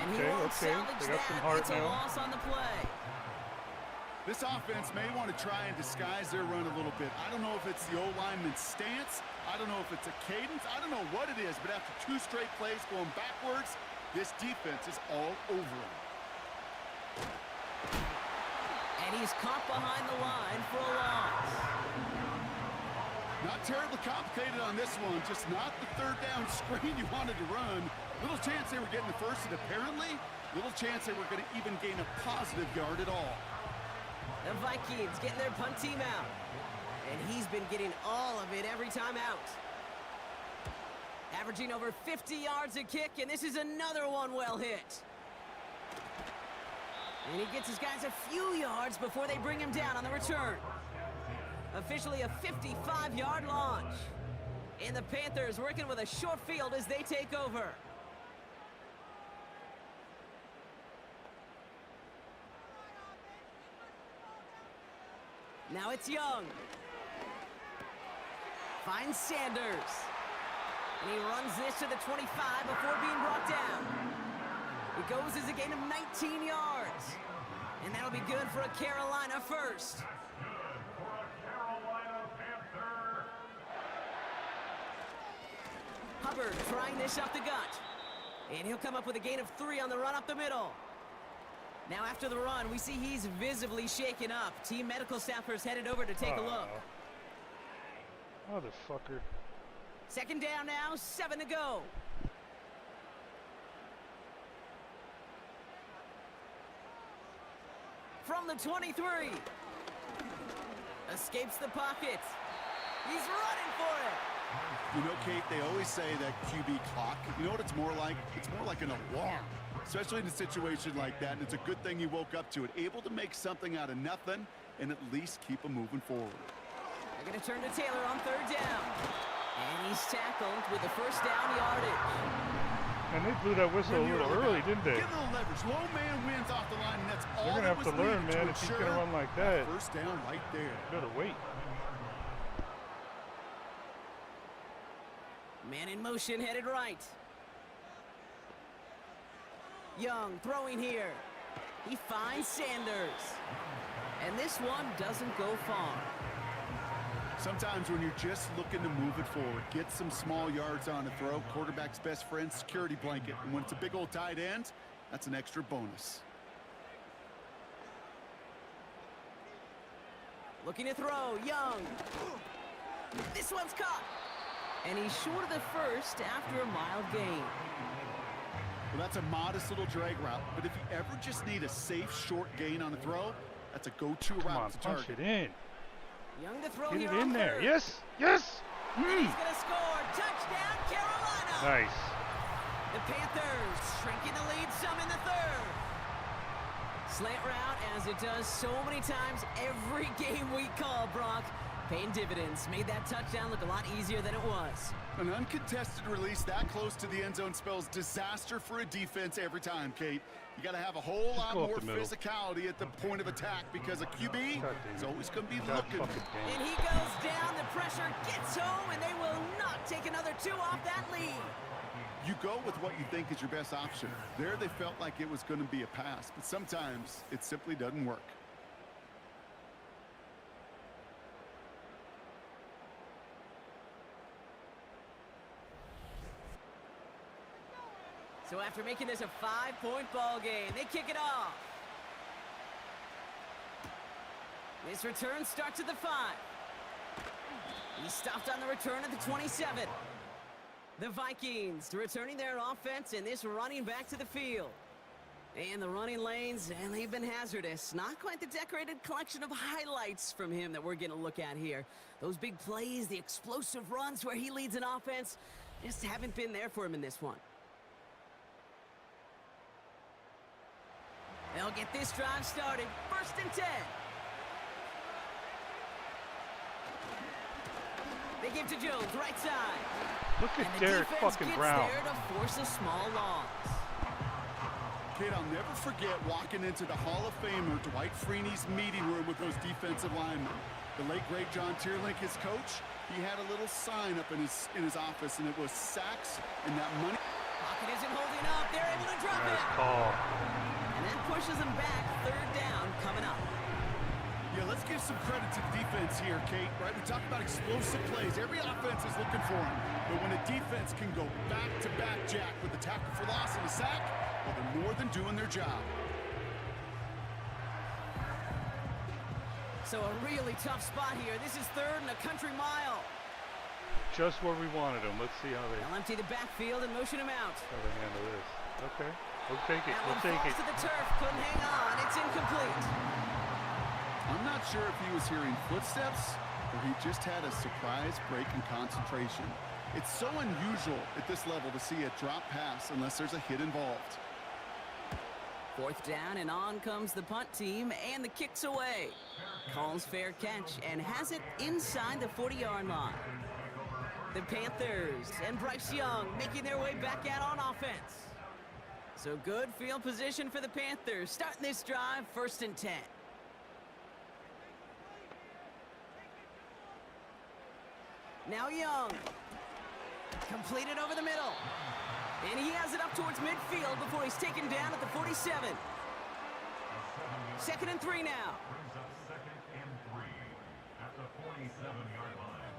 [SPEAKER 3] And he
[SPEAKER 1] Okay,
[SPEAKER 3] won't
[SPEAKER 1] okay.
[SPEAKER 3] salvage
[SPEAKER 1] They got some
[SPEAKER 3] that.
[SPEAKER 1] heart
[SPEAKER 3] It's a
[SPEAKER 1] now.
[SPEAKER 3] loss on the play.
[SPEAKER 4] This offense may want to try and disguise their run a little bit. I don't know if it's the O-lineman's stance. I don't know if it's a cadence. I don't know what it is, but after 2 straight plays going backwards, this defense is all over him.
[SPEAKER 3] And he's caught behind the line for a loss.
[SPEAKER 4] Not terribly complicated on this one, just not the 3rd down screen you wanted to run. Little chance they were getting the first, and apparently, little chance they were going to even gain a positive yard at all.
[SPEAKER 3] The Vikings getting their punt team out. And he's been getting all of it every time out. Averaging over 50 yards a kick, and this is another one well hit. And he gets his guys a few yards before they bring him down on the return. Officially a 55-yard launch. And the Panthers working with a short field as they take over. Now it's Young. Finds Sanders. And he runs this to the 25 before being brought down. It goes as a gain of 19 yards. And that'll be good for a Carolina first.
[SPEAKER 5] That's good for a Carolina Panther.
[SPEAKER 3] Hubbard trying this up the gut. And he'll come up with a gain of 3 on the run up the middle. Now after the run, we see he's visibly shaken up. Team medical staffers headed over to take a look.
[SPEAKER 1] Motherfucker.
[SPEAKER 3] Second down now, 7 to go. From the 23. Escapes the pocket. He's running for it.
[SPEAKER 4] You know, Kate, they always say that QB clock. You know what it's more like? It's more like an alarm, especially in a situation like that. And it's a good thing you woke up to it, able to make something out of nothing and at least keep them moving forward.
[SPEAKER 3] They're going to turn to Taylor on 3rd down. And he's tackled with the first down yardage.
[SPEAKER 1] And they blew that whistle a little early, didn't they?
[SPEAKER 4] Get a little leverage. Low man wins off the line, and that's all
[SPEAKER 1] They're going to have to learn, man, if he's going to run like that.
[SPEAKER 4] First down right there.
[SPEAKER 1] Better wait.
[SPEAKER 3] Man in motion, headed right. Young throwing here. He finds Sanders. And this one doesn't go far.
[SPEAKER 4] Sometimes when you're just looking to move it forward, get some small yards on a throw, quarterback's best friend, security blanket. And when it's a big old tight end, that's an extra bonus.
[SPEAKER 3] Looking to throw, Young. This one's caught. And he's short of the first after a mild gain.
[SPEAKER 4] Well, that's a modest little drag route, but if you ever just need a safe short gain on a throw, that's a go-to route
[SPEAKER 1] Come on,
[SPEAKER 4] to
[SPEAKER 1] punch
[SPEAKER 4] target.
[SPEAKER 1] it in.
[SPEAKER 3] Young to throw
[SPEAKER 1] Get
[SPEAKER 3] here
[SPEAKER 1] it in
[SPEAKER 3] on
[SPEAKER 1] there.
[SPEAKER 3] 3rd.
[SPEAKER 1] Yes, yes.
[SPEAKER 3] And he's going to score. Touchdown, Carolina.
[SPEAKER 1] Nice.
[SPEAKER 3] The Panthers shrinking the lead some in the 3rd. Slant route, as it does so many times every game we call, Brock. Paying dividends. Made that touchdown look a lot easier than it was.
[SPEAKER 4] An uncontested release that close to the end zone spells disaster for a defense every time, Kate. You got to have a whole lot
[SPEAKER 1] go up
[SPEAKER 4] more
[SPEAKER 1] the middle.
[SPEAKER 4] physicality at the point of attack because a QB is always going to be
[SPEAKER 1] God
[SPEAKER 4] looking.
[SPEAKER 1] fucking damn.
[SPEAKER 3] And he goes down. The pressure gets home, and they will not take another 2 off that lead.
[SPEAKER 4] You go with what you think is your best option. There they felt like it was going to be a pass, but sometimes it simply doesn't work.
[SPEAKER 3] So after making this a 5-point ball game, they kick it off. This return starts at the 5. He's stopped on the return at the 27. The Vikings returning their offense and this running back to the field. And the running lanes, and they've been hazardous. Not quite the decorated collection of highlights from him that we're going to look at here. Those big plays, the explosive runs where he leads an offense, just haven't been there for him in this one. They'll get this drive started. 1st and 10. They give to Jones, right side.
[SPEAKER 1] Look at
[SPEAKER 3] And the
[SPEAKER 1] Derek
[SPEAKER 3] defense
[SPEAKER 1] fucking
[SPEAKER 3] gets
[SPEAKER 1] Brown.
[SPEAKER 3] there to force a small loss.
[SPEAKER 4] Kate, I'll never forget walking into the Hall of Famer Dwight Freeney's meeting room with those defensive linemen. The late, great John Tierlink, his coach, he had a little sign up in his office, and it was sacks and that money.
[SPEAKER 3] Pocket isn't holding up. They're able to drop
[SPEAKER 1] Nice
[SPEAKER 3] it.
[SPEAKER 1] call.
[SPEAKER 3] And that pushes them back. 3rd down coming up.
[SPEAKER 4] Yeah, let's give some credit to the defense here, Kate, right? We talk about explosive plays. Every offense is looking for them. But when a defense can go back-to-back, Jack, with a tackle for loss and a sack, well, they're more than doing their job.
[SPEAKER 3] So a really tough spot here. This is 3rd and a country mile.
[SPEAKER 1] Just where we wanted them. Let's see how they
[SPEAKER 3] They'll empty the backfield and motion him out.
[SPEAKER 1] handle this. Okay. We'll take it.
[SPEAKER 3] That
[SPEAKER 1] We'll
[SPEAKER 3] one
[SPEAKER 1] take
[SPEAKER 3] falls
[SPEAKER 1] it.
[SPEAKER 3] to the turf. Couldn't hang on. It's incomplete.
[SPEAKER 4] I'm not sure if he was hearing footsteps or he just had a surprise break in concentration. It's so unusual at this level to see a drop pass unless there's a hit involved.
[SPEAKER 3] 4th down, and on comes the punt team, and the kick's away. Calls fair catch and has it inside the 40-yard line. The Panthers and Bryce Young making their way back out on offense. So good field position for the Panthers, starting this drive 1st and 10. Now Young. Completed over the middle. And he has it up towards midfield before he's taken down at the 47. 2nd and 3 now.
[SPEAKER 5] Brings up 2nd and 3 at the 47-yard line.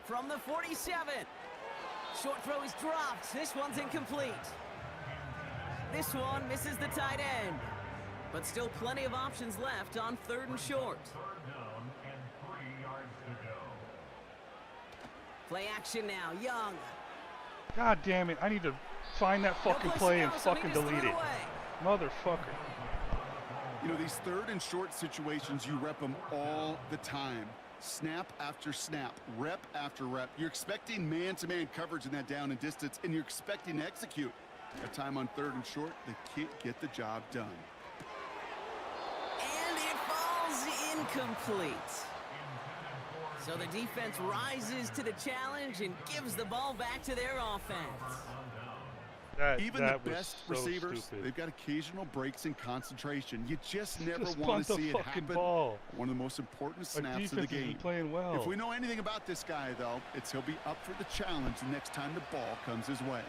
[SPEAKER 3] From the 47. Short throw is dropped. This one's incomplete. This one misses the tight end. But still plenty of options left on 3rd and short.
[SPEAKER 5] 3rd down and 3 yards to go.
[SPEAKER 3] Play action now. Young.
[SPEAKER 1] God damn it. I need to find that fucking play and fucking delete it. Motherfucker.
[SPEAKER 4] You know, these 3rd and short situations, you rep them all the time. Snap after snap, rep after rep. You're expecting man-to-man coverage in that down and distance, and you're expecting to execute. That time on 3rd and short, they can't get the job done.
[SPEAKER 3] And it falls incomplete. So the defense rises to the challenge and gives the ball back to their offense.
[SPEAKER 4] Even
[SPEAKER 1] that
[SPEAKER 4] the
[SPEAKER 1] was
[SPEAKER 4] best
[SPEAKER 1] so
[SPEAKER 4] receivers,
[SPEAKER 1] stupid.
[SPEAKER 4] they've got occasional breaks in concentration. You just never
[SPEAKER 1] Just
[SPEAKER 4] want
[SPEAKER 1] punt
[SPEAKER 4] to
[SPEAKER 1] the
[SPEAKER 4] see it
[SPEAKER 1] fucking
[SPEAKER 4] happen.
[SPEAKER 1] ball.
[SPEAKER 4] One of the most important
[SPEAKER 1] Our
[SPEAKER 4] snaps of the
[SPEAKER 1] defense has been
[SPEAKER 4] game.
[SPEAKER 1] playing well.
[SPEAKER 4] If we know anything about this guy, though, it's he'll be up for the challenge the next time the ball comes his way.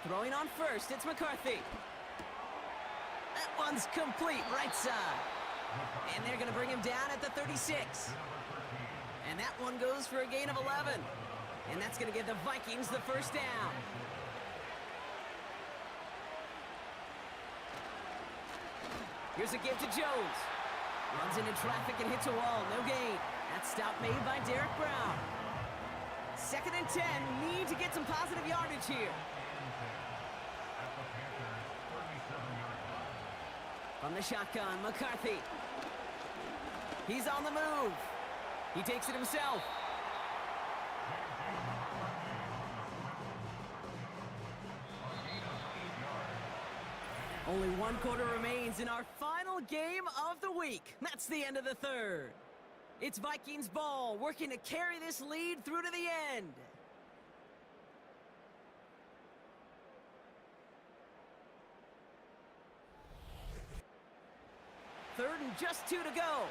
[SPEAKER 3] Throwing on first, it's McCarthy. That one's complete, right side. And they're going to bring him down at the 36. And that one goes for a gain of 11. And that's going to give the Vikings the 1st down. Here's a give to Jones. Runs into traffic and hits a wall. No gain. That stop made by Derek Brown. 2nd and 10. Need to get some positive yardage here. From the shotgun, McCarthy. He's on the move. He takes it himself. Only 1 quarter remains in our final game of the week. That's the end of the 3rd. It's Vikings ball, working to carry this lead through to the end. 3rd and just 2 to go.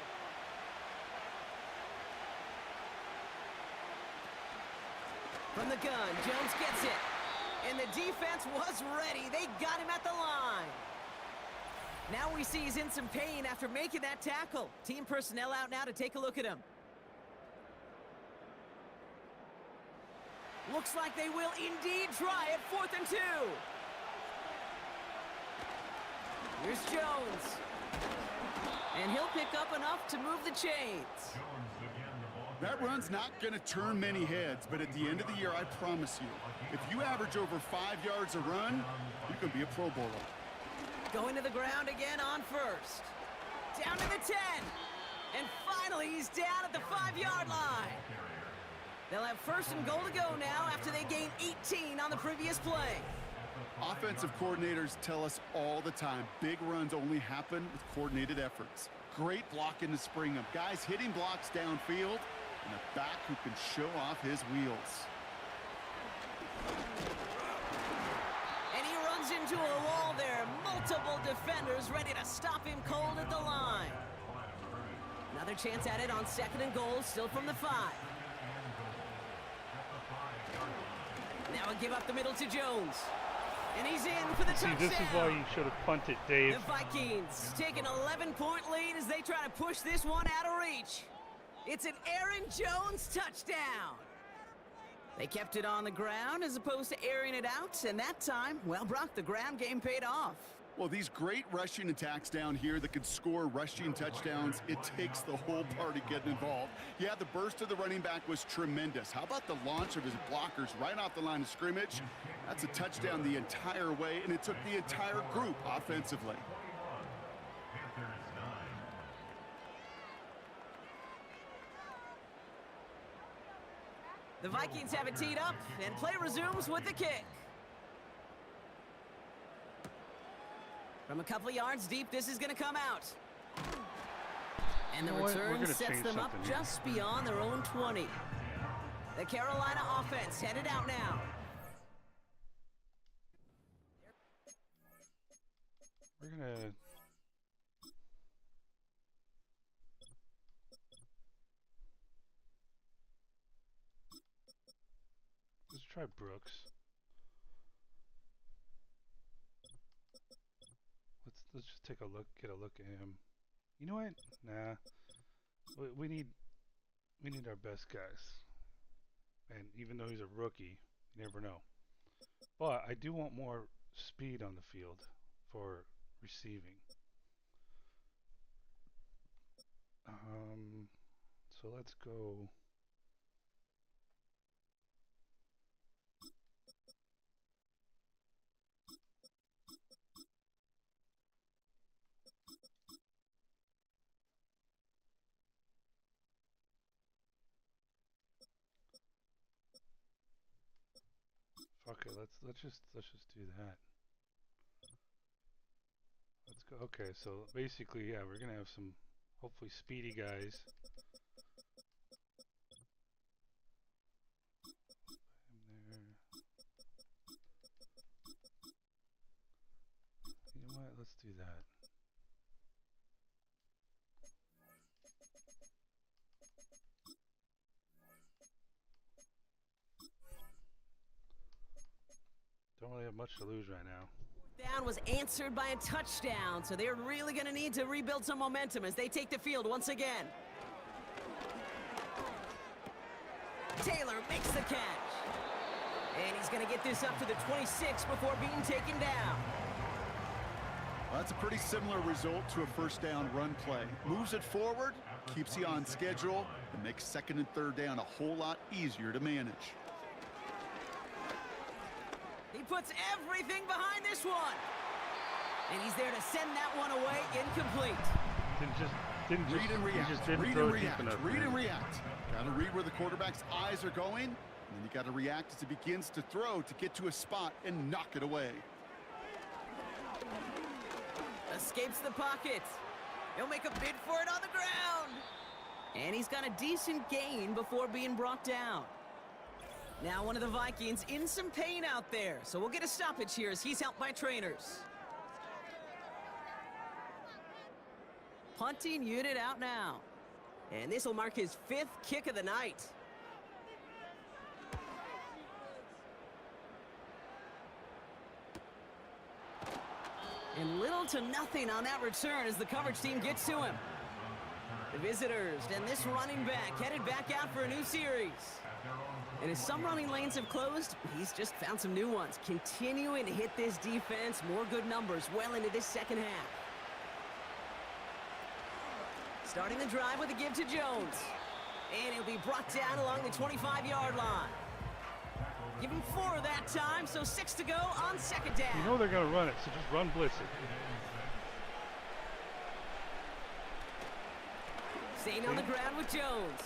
[SPEAKER 3] From the gun, Jones gets it. And the defense was ready. They got him at the line. Now we see he's in some pain after making that tackle. Team personnel out now to take a look at him. Looks like they will indeed try at 4th and 2. Here's Jones. And he'll pick up enough to move the chains.
[SPEAKER 4] That run's not going to turn many heads, but at the end of the year, I promise you, if you average over 5 yards a run, you can be a Pro Bowler.
[SPEAKER 3] Going to the ground again on first. Down to the 10. And finally, he's down at the 5-yard line. They'll have 1st and goal to go now after they gained 18 on the previous play.
[SPEAKER 4] Offensive coordinators tell us all the time, big runs only happen with coordinated efforts. Great blocking to spring them. Guys hitting blocks downfield, and a back who can show off his wheels.
[SPEAKER 3] And he runs into a wall there. Multiple defenders ready to stop him cold at the line. Another chance at it on 2nd and goal, still from the 5. Now a give up the middle to Jones. And he's in for the touchdown.
[SPEAKER 1] See, this is why you should have punted, Dave.
[SPEAKER 3] The Vikings take an 11-point lead as they try to push this one out of reach. It's an Aaron Jones touchdown. They kept it on the ground as opposed to airing it out, and that time, well, Brock, the ground game paid off.
[SPEAKER 4] Well, these great rushing attacks down here that could score rushing touchdowns, it takes the whole party getting involved. Yeah, the burst of the running back was tremendous. How about the launch of his blockers right off the line of scrimmage? That's a touchdown the entire way, and it took the entire group offensively.
[SPEAKER 3] The Vikings have it teed up, and play resumes with the kick. From a couple yards deep, this is going to come out. And the return sets them up just beyond their own 20. The Carolina offense headed out now.
[SPEAKER 1] We're going to... Let's try Brooks. Let's just take a look, get a look at him. You know what? Nah. We need our best guys. And even though he's a rookie, you never know. But I do want more speed on the field for receiving. So let's go. Okay, let's just do that. Let's go. Okay, so basically, yeah, we're gonna have some hopefully speedy guys. You know what? Let's do that. Don't really have much to lose right now.
[SPEAKER 3] Down was answered by a touchdown, so they're really going to need to rebuild some momentum as they take the field once again. Taylor makes the catch. And he's going to get this up to the 26 before being taken down.
[SPEAKER 4] Well, that's a pretty similar result to a first down run play. Moves it forward, keeps you on schedule, and makes second and third down a whole lot easier to manage.
[SPEAKER 3] He puts everything behind this one. And he's there to send that one away incomplete.
[SPEAKER 4] Read and react.
[SPEAKER 1] Just didn't
[SPEAKER 4] Read
[SPEAKER 1] throw
[SPEAKER 4] and
[SPEAKER 1] it deep
[SPEAKER 4] react.
[SPEAKER 1] enough,
[SPEAKER 4] Read
[SPEAKER 1] man.
[SPEAKER 4] and react. Got to read where the quarterback's eyes are going, and then you got to react as he begins to throw to get to a spot and knock it away.
[SPEAKER 3] Escapes the pocket. He'll make a bid for it on the ground. And he's got a decent gain before being brought down. Now one of the Vikings in some pain out there, so we'll get a stoppage here as he's helped by trainers. Punting unit out now. And this will mark his 5th kick of the night. And little to nothing on that return as the coverage team gets to him. The visitors and this running back headed back out for a new series. And as some running lanes have closed, he's just found some new ones, continuing to hit this defense more good numbers well into this second half. Starting the drive with a give to Jones. And he'll be brought down along the 25-yard line. Give him 4 that time, so 6 to go on second down.
[SPEAKER 1] You know they're going to run it, so just run blitz it.
[SPEAKER 3] Staying on the ground with Jones.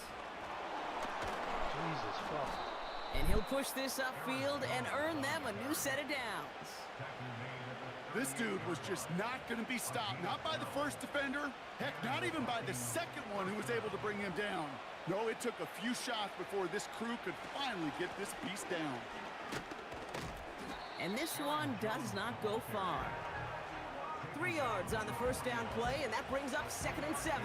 [SPEAKER 1] Jesus, fuck.
[SPEAKER 3] And he'll push this upfield and earn them a new set of downs.
[SPEAKER 4] This dude was just not going to be stopped. Not by the first defender. Heck, not even by the second one who was able to bring him down. No, it took a few shots before this crew could finally get this beast down.
[SPEAKER 3] And this one does not go far. 3 yards on the first down play, and that brings up 2nd and 7.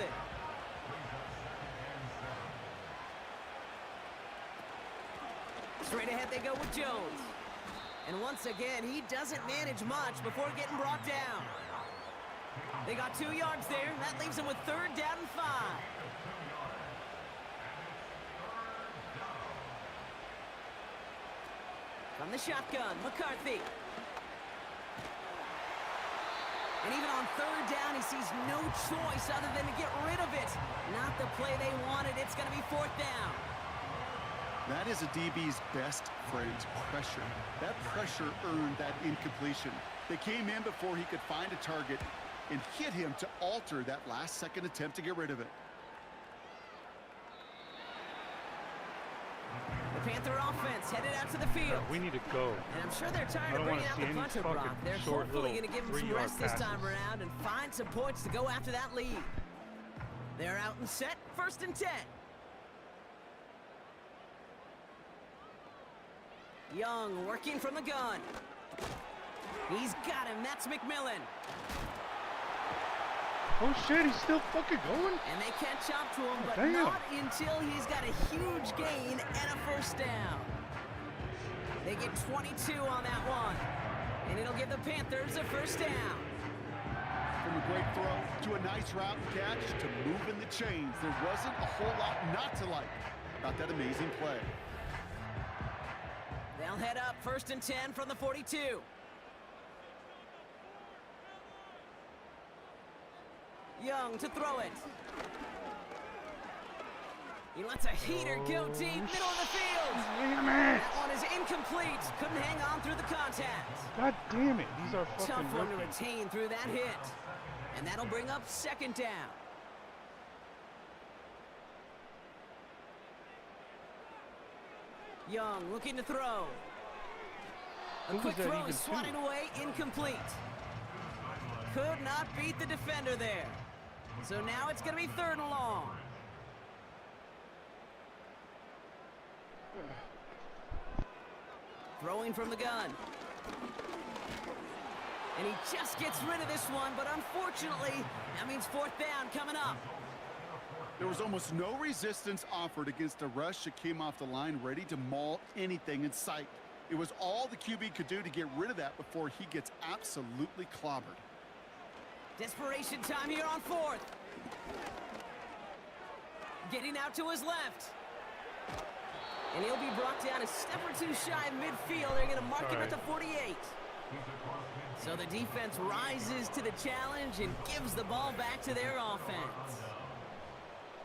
[SPEAKER 3] Straight ahead they go with Jones. And once again, he doesn't manage much before getting brought down. They got 2 yards there. That leaves them with 3rd down and 5. From the shotgun, McCarthy. And even on 3rd down, he sees no choice other than to get rid of it. Not the play they wanted. It's going to be 4th down.
[SPEAKER 4] That is a DB's best friend, pressure. That pressure earned that incompletion. They came in before he could find a target and hit him to alter that last-second attempt to get rid of it.
[SPEAKER 3] The Panther offense headed out to the field.
[SPEAKER 1] We need to go.
[SPEAKER 3] And I'm sure they're
[SPEAKER 1] I
[SPEAKER 3] tired
[SPEAKER 1] don't
[SPEAKER 3] of bringing
[SPEAKER 1] wanna
[SPEAKER 3] out
[SPEAKER 1] see
[SPEAKER 3] the
[SPEAKER 1] any
[SPEAKER 3] punter,
[SPEAKER 1] fucking
[SPEAKER 3] Brock. They're
[SPEAKER 1] short
[SPEAKER 3] hopefully
[SPEAKER 1] little
[SPEAKER 3] going to give him some
[SPEAKER 1] 3-yard
[SPEAKER 3] rest this time
[SPEAKER 1] passes.
[SPEAKER 3] around and find some points to go after that lead. They're out and set, 1st and 10. Young working from the gun. He's got him. That's McMillan.
[SPEAKER 1] Oh shit, he's still fucking going?
[SPEAKER 3] And they catch up to him, but
[SPEAKER 1] Damn.
[SPEAKER 3] not until he's got a huge gain and a 1st down. They get 22 on that one. And it'll give the Panthers a 1st down.
[SPEAKER 4] From a great throw to a nice route and catch to moving the chains, there wasn't a whole lot not to like about that amazing play.
[SPEAKER 3] They'll head up 1st and 10 from the 42. Young to throw it. He lets a heater go deep, middle of the field.
[SPEAKER 1] Damn it!
[SPEAKER 3] That one is incomplete. Couldn't hang on through the contact.
[SPEAKER 1] God damn it, these are fucking
[SPEAKER 3] Tough one to
[SPEAKER 1] rookies.
[SPEAKER 3] retain through that hit. And that'll bring up 2nd down. Young looking to throw. A
[SPEAKER 1] Who
[SPEAKER 3] quick
[SPEAKER 1] was that
[SPEAKER 3] throw
[SPEAKER 1] even
[SPEAKER 3] is swatted
[SPEAKER 1] to?
[SPEAKER 3] away, incomplete. Could not beat the defender there. So now it's going to be 3rd and long. Throwing from the gun. And he just gets rid of this one, but unfortunately, that means 4th down coming up.
[SPEAKER 4] There was almost no resistance offered against a rush that came off the line ready to maul anything in sight. It was all the QB could do to get rid of that before he gets absolutely clobbered.
[SPEAKER 3] Desperation time here on 4th. Getting out to his left. And he'll be brought down a step or two shy of midfield. They're going to mark him at the 48. So the defense rises to the challenge and gives the ball back to their offense.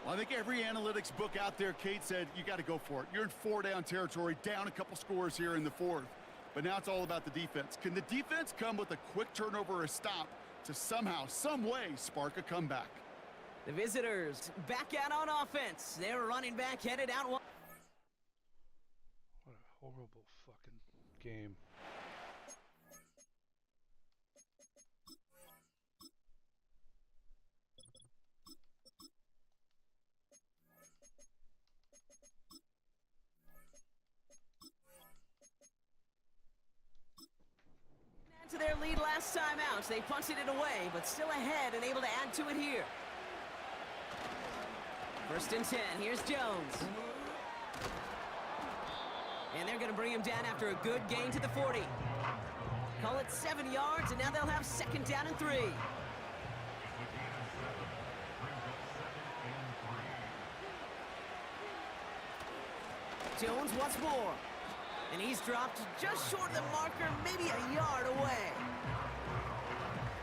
[SPEAKER 4] Well, I think every analytics book out there, Kate, said you got to go for it. You're in 4-down territory, down a couple scores here in the 4th. But now it's all about the defense. Can the defense come with a quick turnover or a stop to somehow, some way, spark a comeback?
[SPEAKER 3] The visitors back out on offense. They're running back headed out.
[SPEAKER 1] What a horrible fucking game.
[SPEAKER 3] To their lead last time out. They punted it away, but still ahead and able to add to it here. 1st and 10. Here's Jones. And they're going to bring him down after a good gain to the 40. Call it 7 yards, and now they'll have 2nd down and 3. Jones once more. And he's dropped just short of the marker, maybe a yard away.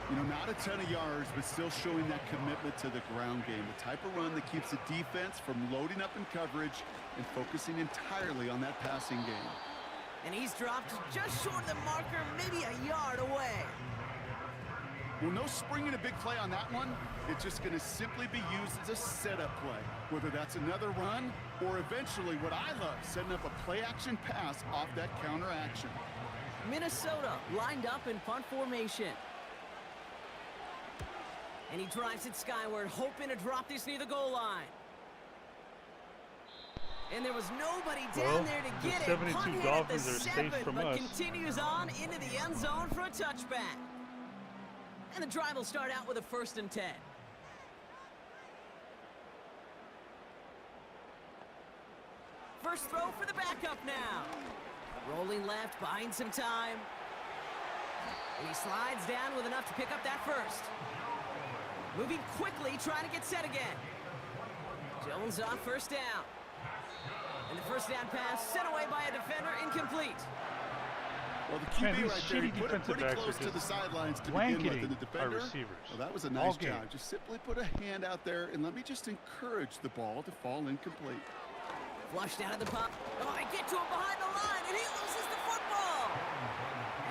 [SPEAKER 4] You know, not a ton of yards, but still showing that commitment to the ground game. The type of run that keeps the defense from loading up in coverage and focusing entirely on that passing game.
[SPEAKER 3] And he's dropped just short of the marker, maybe a yard away.
[SPEAKER 4] Well, no springing a big play on that one. It's just going to simply be used as a setup play, whether that's another run or eventually what I love, setting up a play-action pass off that counter action.
[SPEAKER 3] Minnesota lined up in punt formation. And he drives it skyward, hoping to drop this near the goal line. And there was nobody down there to get it.
[SPEAKER 1] 72
[SPEAKER 3] Punt hit at the
[SPEAKER 1] Dolphins are safe
[SPEAKER 3] 7,
[SPEAKER 1] from
[SPEAKER 3] but
[SPEAKER 1] us.
[SPEAKER 3] continues on into the end zone for a touchback. And the drive will start out with a 1st and 10. First throw for the backup now. Rolling left, buying some time. And he slides down with enough to pick up that 1st. Moving quickly, trying to get set again. Jones on 1st down. And the 1st down pass sent away by a defender, incomplete.
[SPEAKER 4] Well, the QB
[SPEAKER 1] Man, these
[SPEAKER 4] right there, he
[SPEAKER 1] shitty
[SPEAKER 4] put it
[SPEAKER 1] defensive
[SPEAKER 4] pretty
[SPEAKER 1] backs
[SPEAKER 4] close
[SPEAKER 1] are
[SPEAKER 4] to the
[SPEAKER 1] just
[SPEAKER 4] sidelines to begin with.
[SPEAKER 1] blanketing
[SPEAKER 4] And the
[SPEAKER 1] our
[SPEAKER 4] defender,
[SPEAKER 1] receivers.
[SPEAKER 4] well, that was a
[SPEAKER 1] All
[SPEAKER 4] nice
[SPEAKER 1] game.
[SPEAKER 4] job. Just simply put a hand out there and let me just encourage the ball to fall incomplete.
[SPEAKER 3] Flushed out of the pop. Oh, they get to him behind the line, and he loses the football.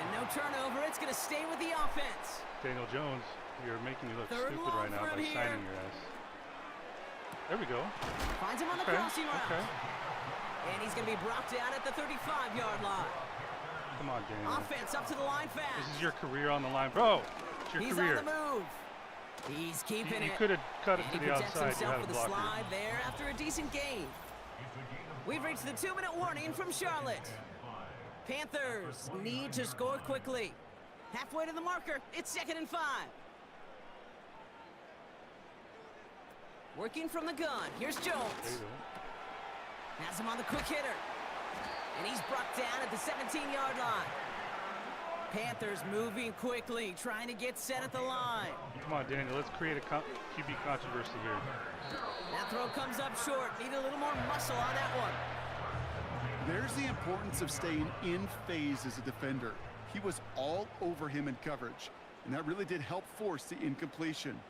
[SPEAKER 3] And no turnover. It's going to stay with the offense.
[SPEAKER 1] Daniel Jones, you're making me look
[SPEAKER 3] 3rd and
[SPEAKER 1] stupid
[SPEAKER 3] long
[SPEAKER 1] right now
[SPEAKER 3] for
[SPEAKER 1] by
[SPEAKER 3] him here.
[SPEAKER 1] signing your ass. There we go.
[SPEAKER 3] Finds him on the
[SPEAKER 1] Okay,
[SPEAKER 3] crossing route.
[SPEAKER 1] okay.
[SPEAKER 3] And he's going to be brought down at the 35-yard line.
[SPEAKER 1] Come on, Daniel.
[SPEAKER 3] Offense up to the line fast.
[SPEAKER 1] This is your career on the line. Bro, it's your
[SPEAKER 3] He's
[SPEAKER 1] career.
[SPEAKER 3] on the move. He's keeping
[SPEAKER 1] You
[SPEAKER 3] it.
[SPEAKER 1] could have cut it
[SPEAKER 3] And
[SPEAKER 1] to
[SPEAKER 3] he
[SPEAKER 1] the
[SPEAKER 3] protects
[SPEAKER 1] outside. You
[SPEAKER 3] himself
[SPEAKER 1] had a
[SPEAKER 3] with a
[SPEAKER 1] blocker.
[SPEAKER 3] slide there after a decent gain. We've reached the 2-minute warning from Charlotte. Panthers need to score quickly. Halfway to the marker. It's 2nd and 5. Working from the gun. Here's
[SPEAKER 1] There you
[SPEAKER 3] Jones.
[SPEAKER 1] go.
[SPEAKER 3] Has him on the quick hitter. And he's brought down at the 17-yard line. Panthers moving quickly, trying to get set at the line.
[SPEAKER 1] Come on, Daniel. Let's create a QB controversy here.
[SPEAKER 3] That throw comes up short. Need a little more muscle on that one.
[SPEAKER 4] There's the importance of staying in phase as a defender. He was all over him in coverage, and that really did help force the incompletion.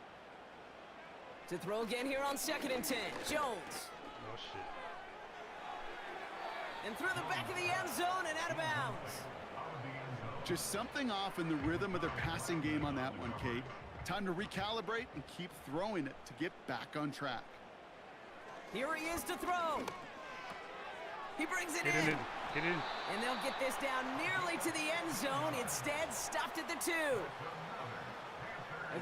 [SPEAKER 3] To throw again here on 2nd and 10. Jones.
[SPEAKER 1] Oh, shit.
[SPEAKER 3] And through the back of the end zone and out of bounds.
[SPEAKER 4] Just something off in the rhythm of their passing game on that one, Kate. Time to recalibrate and keep throwing it to get back on track.
[SPEAKER 3] Here he is to throw. He brings it
[SPEAKER 1] Get in. Get in.
[SPEAKER 3] And they'll get this down nearly to the end zone. Instead, stopped at the 2.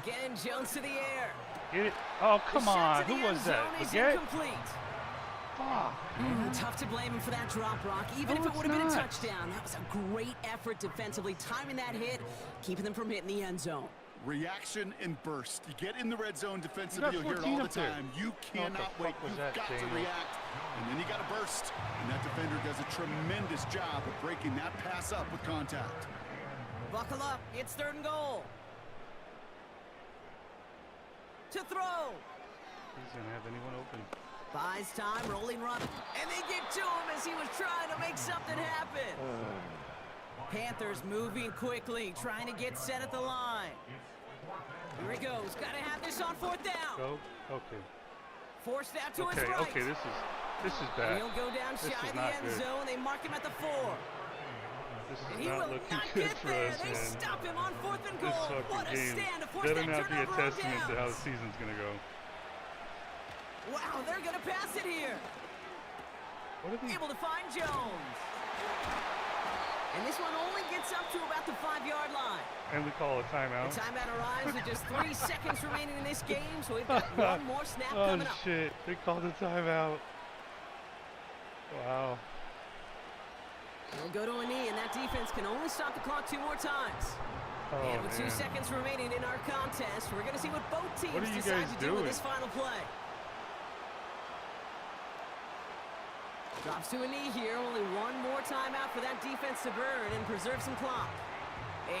[SPEAKER 3] Again, Jones to the air.
[SPEAKER 1] Get it. Oh, come
[SPEAKER 3] The shot
[SPEAKER 1] on.
[SPEAKER 3] to the
[SPEAKER 1] Who
[SPEAKER 3] end
[SPEAKER 1] was that?
[SPEAKER 3] zone is
[SPEAKER 1] Forget?
[SPEAKER 3] incomplete.
[SPEAKER 1] Fuck.
[SPEAKER 3] Tough to blame him for that drop, Brock. Even
[SPEAKER 1] No,
[SPEAKER 3] if it
[SPEAKER 1] it's
[SPEAKER 3] would have been a
[SPEAKER 1] not.
[SPEAKER 3] touchdown, that was a great effort defensively, timing that hit, keeping them from hitting the end zone.
[SPEAKER 4] Reaction and burst. You get in the red zone
[SPEAKER 1] You
[SPEAKER 4] defensively,
[SPEAKER 1] got
[SPEAKER 4] you'll hear it
[SPEAKER 1] 14
[SPEAKER 4] all the
[SPEAKER 1] up there.
[SPEAKER 4] time. You
[SPEAKER 1] What
[SPEAKER 4] cannot
[SPEAKER 1] the
[SPEAKER 4] wait.
[SPEAKER 1] fuck was
[SPEAKER 4] You've
[SPEAKER 1] that,
[SPEAKER 4] got to
[SPEAKER 1] Daniel?
[SPEAKER 4] react, and then you got to burst. And that defender does a tremendous job of breaking that pass up with contact.
[SPEAKER 3] Buckle up, it's 3rd and goal. To throw.
[SPEAKER 1] He's going to have anyone open.
[SPEAKER 3] Buys time, rolling run, and they get to him as he was trying to make something happen. Panthers moving quickly, trying to get set at the line. Here he goes, got to have this on 4th down.
[SPEAKER 1] Go. Okay.
[SPEAKER 3] Forced out to his
[SPEAKER 1] Okay,
[SPEAKER 3] right.
[SPEAKER 1] okay. This is
[SPEAKER 3] And
[SPEAKER 1] bad.
[SPEAKER 3] he'll go down
[SPEAKER 1] This
[SPEAKER 3] shy
[SPEAKER 1] is
[SPEAKER 3] of the
[SPEAKER 1] not
[SPEAKER 3] end
[SPEAKER 1] good.
[SPEAKER 3] zone. They mark him at the 4.
[SPEAKER 1] This
[SPEAKER 3] And
[SPEAKER 1] is
[SPEAKER 3] he
[SPEAKER 1] not
[SPEAKER 3] will
[SPEAKER 1] looking
[SPEAKER 3] not
[SPEAKER 1] good
[SPEAKER 3] get
[SPEAKER 1] for
[SPEAKER 3] there.
[SPEAKER 1] us,
[SPEAKER 3] They
[SPEAKER 1] man.
[SPEAKER 3] stop him on 4th and
[SPEAKER 1] This
[SPEAKER 3] goal. What a
[SPEAKER 1] fucking game
[SPEAKER 3] stand to force
[SPEAKER 1] better
[SPEAKER 3] that
[SPEAKER 1] not be a
[SPEAKER 3] turnover on
[SPEAKER 1] testament to how the
[SPEAKER 3] downs.
[SPEAKER 1] season's going to go.
[SPEAKER 3] Wow, they're going to pass it here.
[SPEAKER 1] What are these?
[SPEAKER 3] Able to find Jones. And this one only gets up to about the 5-yard line.
[SPEAKER 1] And we call a timeout.
[SPEAKER 3] The timeout arrives with just 3 seconds remaining in this game, so we've got one more snap
[SPEAKER 1] Oh,
[SPEAKER 3] coming up.
[SPEAKER 1] shit. They called a timeout. Wow.
[SPEAKER 3] He'll go to a knee, and that defense can only stop the clock 2 more times.
[SPEAKER 1] Oh,
[SPEAKER 3] And with 2
[SPEAKER 1] man.
[SPEAKER 3] seconds remaining in our contest, we're going to see what both
[SPEAKER 1] What are
[SPEAKER 3] teams
[SPEAKER 1] you
[SPEAKER 3] decide
[SPEAKER 1] guys
[SPEAKER 3] to do with
[SPEAKER 1] doing?
[SPEAKER 3] this final play. Drops to a knee here. Only one more timeout for that defense to burn and preserve some clock.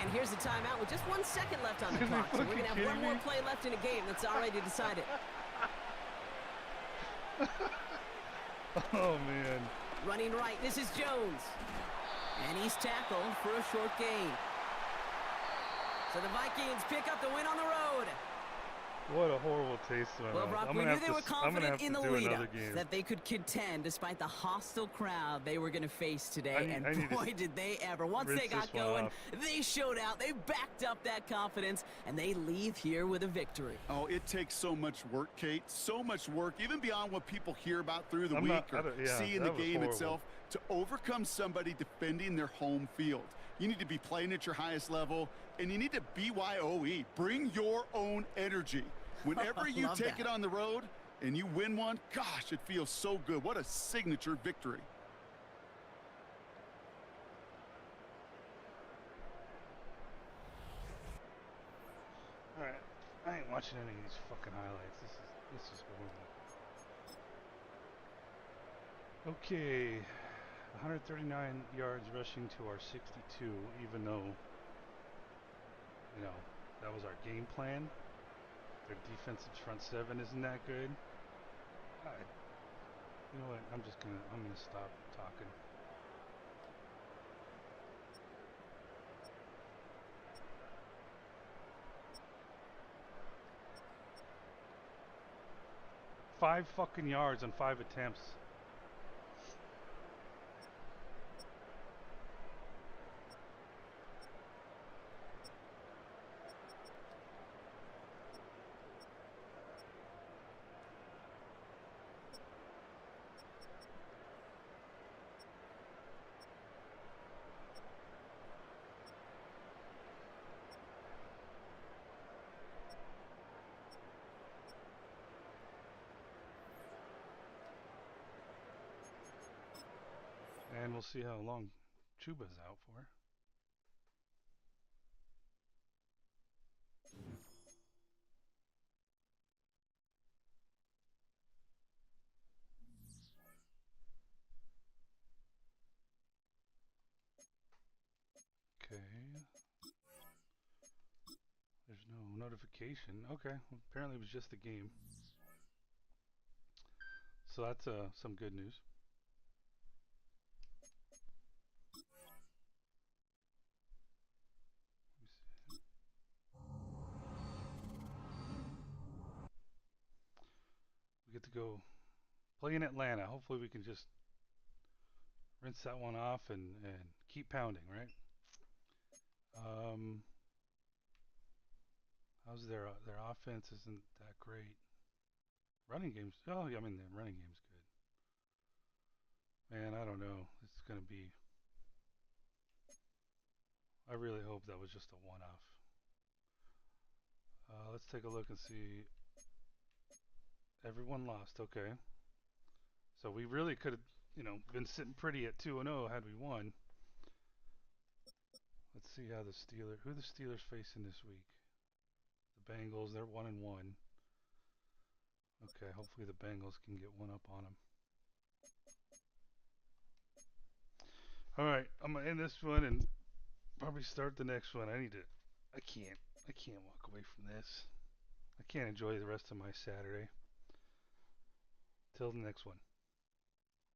[SPEAKER 3] And here's the timeout with just 1 second left on the
[SPEAKER 1] Are you
[SPEAKER 3] clock. So we're
[SPEAKER 1] fucking
[SPEAKER 3] going to have one
[SPEAKER 1] kidding
[SPEAKER 3] more
[SPEAKER 1] me?
[SPEAKER 3] play left in a game that's already decided.
[SPEAKER 1] Oh, man.
[SPEAKER 3] Running right, this is Jones. And he's tackled for a short gain. So the Vikings pick up the win on the road.
[SPEAKER 1] What a horrible taste in my
[SPEAKER 3] Well,
[SPEAKER 1] mouth.
[SPEAKER 3] Brock,
[SPEAKER 1] I'm
[SPEAKER 3] we
[SPEAKER 1] gonna
[SPEAKER 3] knew
[SPEAKER 1] have
[SPEAKER 3] they were
[SPEAKER 1] to, I'm gonna have
[SPEAKER 3] confident in
[SPEAKER 1] to
[SPEAKER 3] the
[SPEAKER 1] do
[SPEAKER 3] lead-up
[SPEAKER 1] another game.
[SPEAKER 3] that they could contend despite the hostile crowd they were going to face today.
[SPEAKER 1] I need
[SPEAKER 3] And
[SPEAKER 1] to
[SPEAKER 3] boy, did they ever. Once
[SPEAKER 1] rinse
[SPEAKER 3] they got
[SPEAKER 1] this one
[SPEAKER 3] going,
[SPEAKER 1] off.
[SPEAKER 3] they showed out. They backed up that confidence, and they leave here with a victory.
[SPEAKER 4] Oh, it takes so much work, Kate. So much work, even beyond what people hear about through the
[SPEAKER 1] I'm
[SPEAKER 4] week
[SPEAKER 1] not- I
[SPEAKER 4] or
[SPEAKER 1] don't- yeah,
[SPEAKER 4] see in the
[SPEAKER 1] that was
[SPEAKER 4] game
[SPEAKER 1] horrible.
[SPEAKER 4] itself, to overcome somebody defending their home field. You need to be playing at your highest level, and you need to BYOE. Bring your own energy. Whenever you
[SPEAKER 3] Love
[SPEAKER 4] take
[SPEAKER 3] that.
[SPEAKER 4] it on the road and you win one, gosh, it feels so good. What a signature victory.
[SPEAKER 1] All right. I ain't watching any of these fucking highlights. This is horrible. Okay. 139 yards rushing to our 62, even though, you know, that was our game plan. Their defensive front seven isn't that good. You know what? I'm gonna stop talking. Five fucking yards on 5 attempts. we'll see how long Chuba's out for. Okay. There's no notification. Okay. Well, apparently it was just the game. So that's some good news. We get to go play in Atlanta. Hopefully we can just rinse that one off and keep pounding, right? Um, how's their offense isn't that great. Running games. Oh, yeah, I mean the running game's good. Man, I don't know. It's gonna be. I really hope that was just a one-off. Let's take a look and see. Everyone lost. Okay. So we really could have, been sitting pretty at 2-0 had we won. Let's see how who the Steelers facing this week. The Bengals, they're 1-1. Okay, hopefully the Bengals can get one up on them. All right, I'm gonna end this one and probably start the next one. I can't walk away from this. I can't enjoy the rest of my Saturday. Till the next one.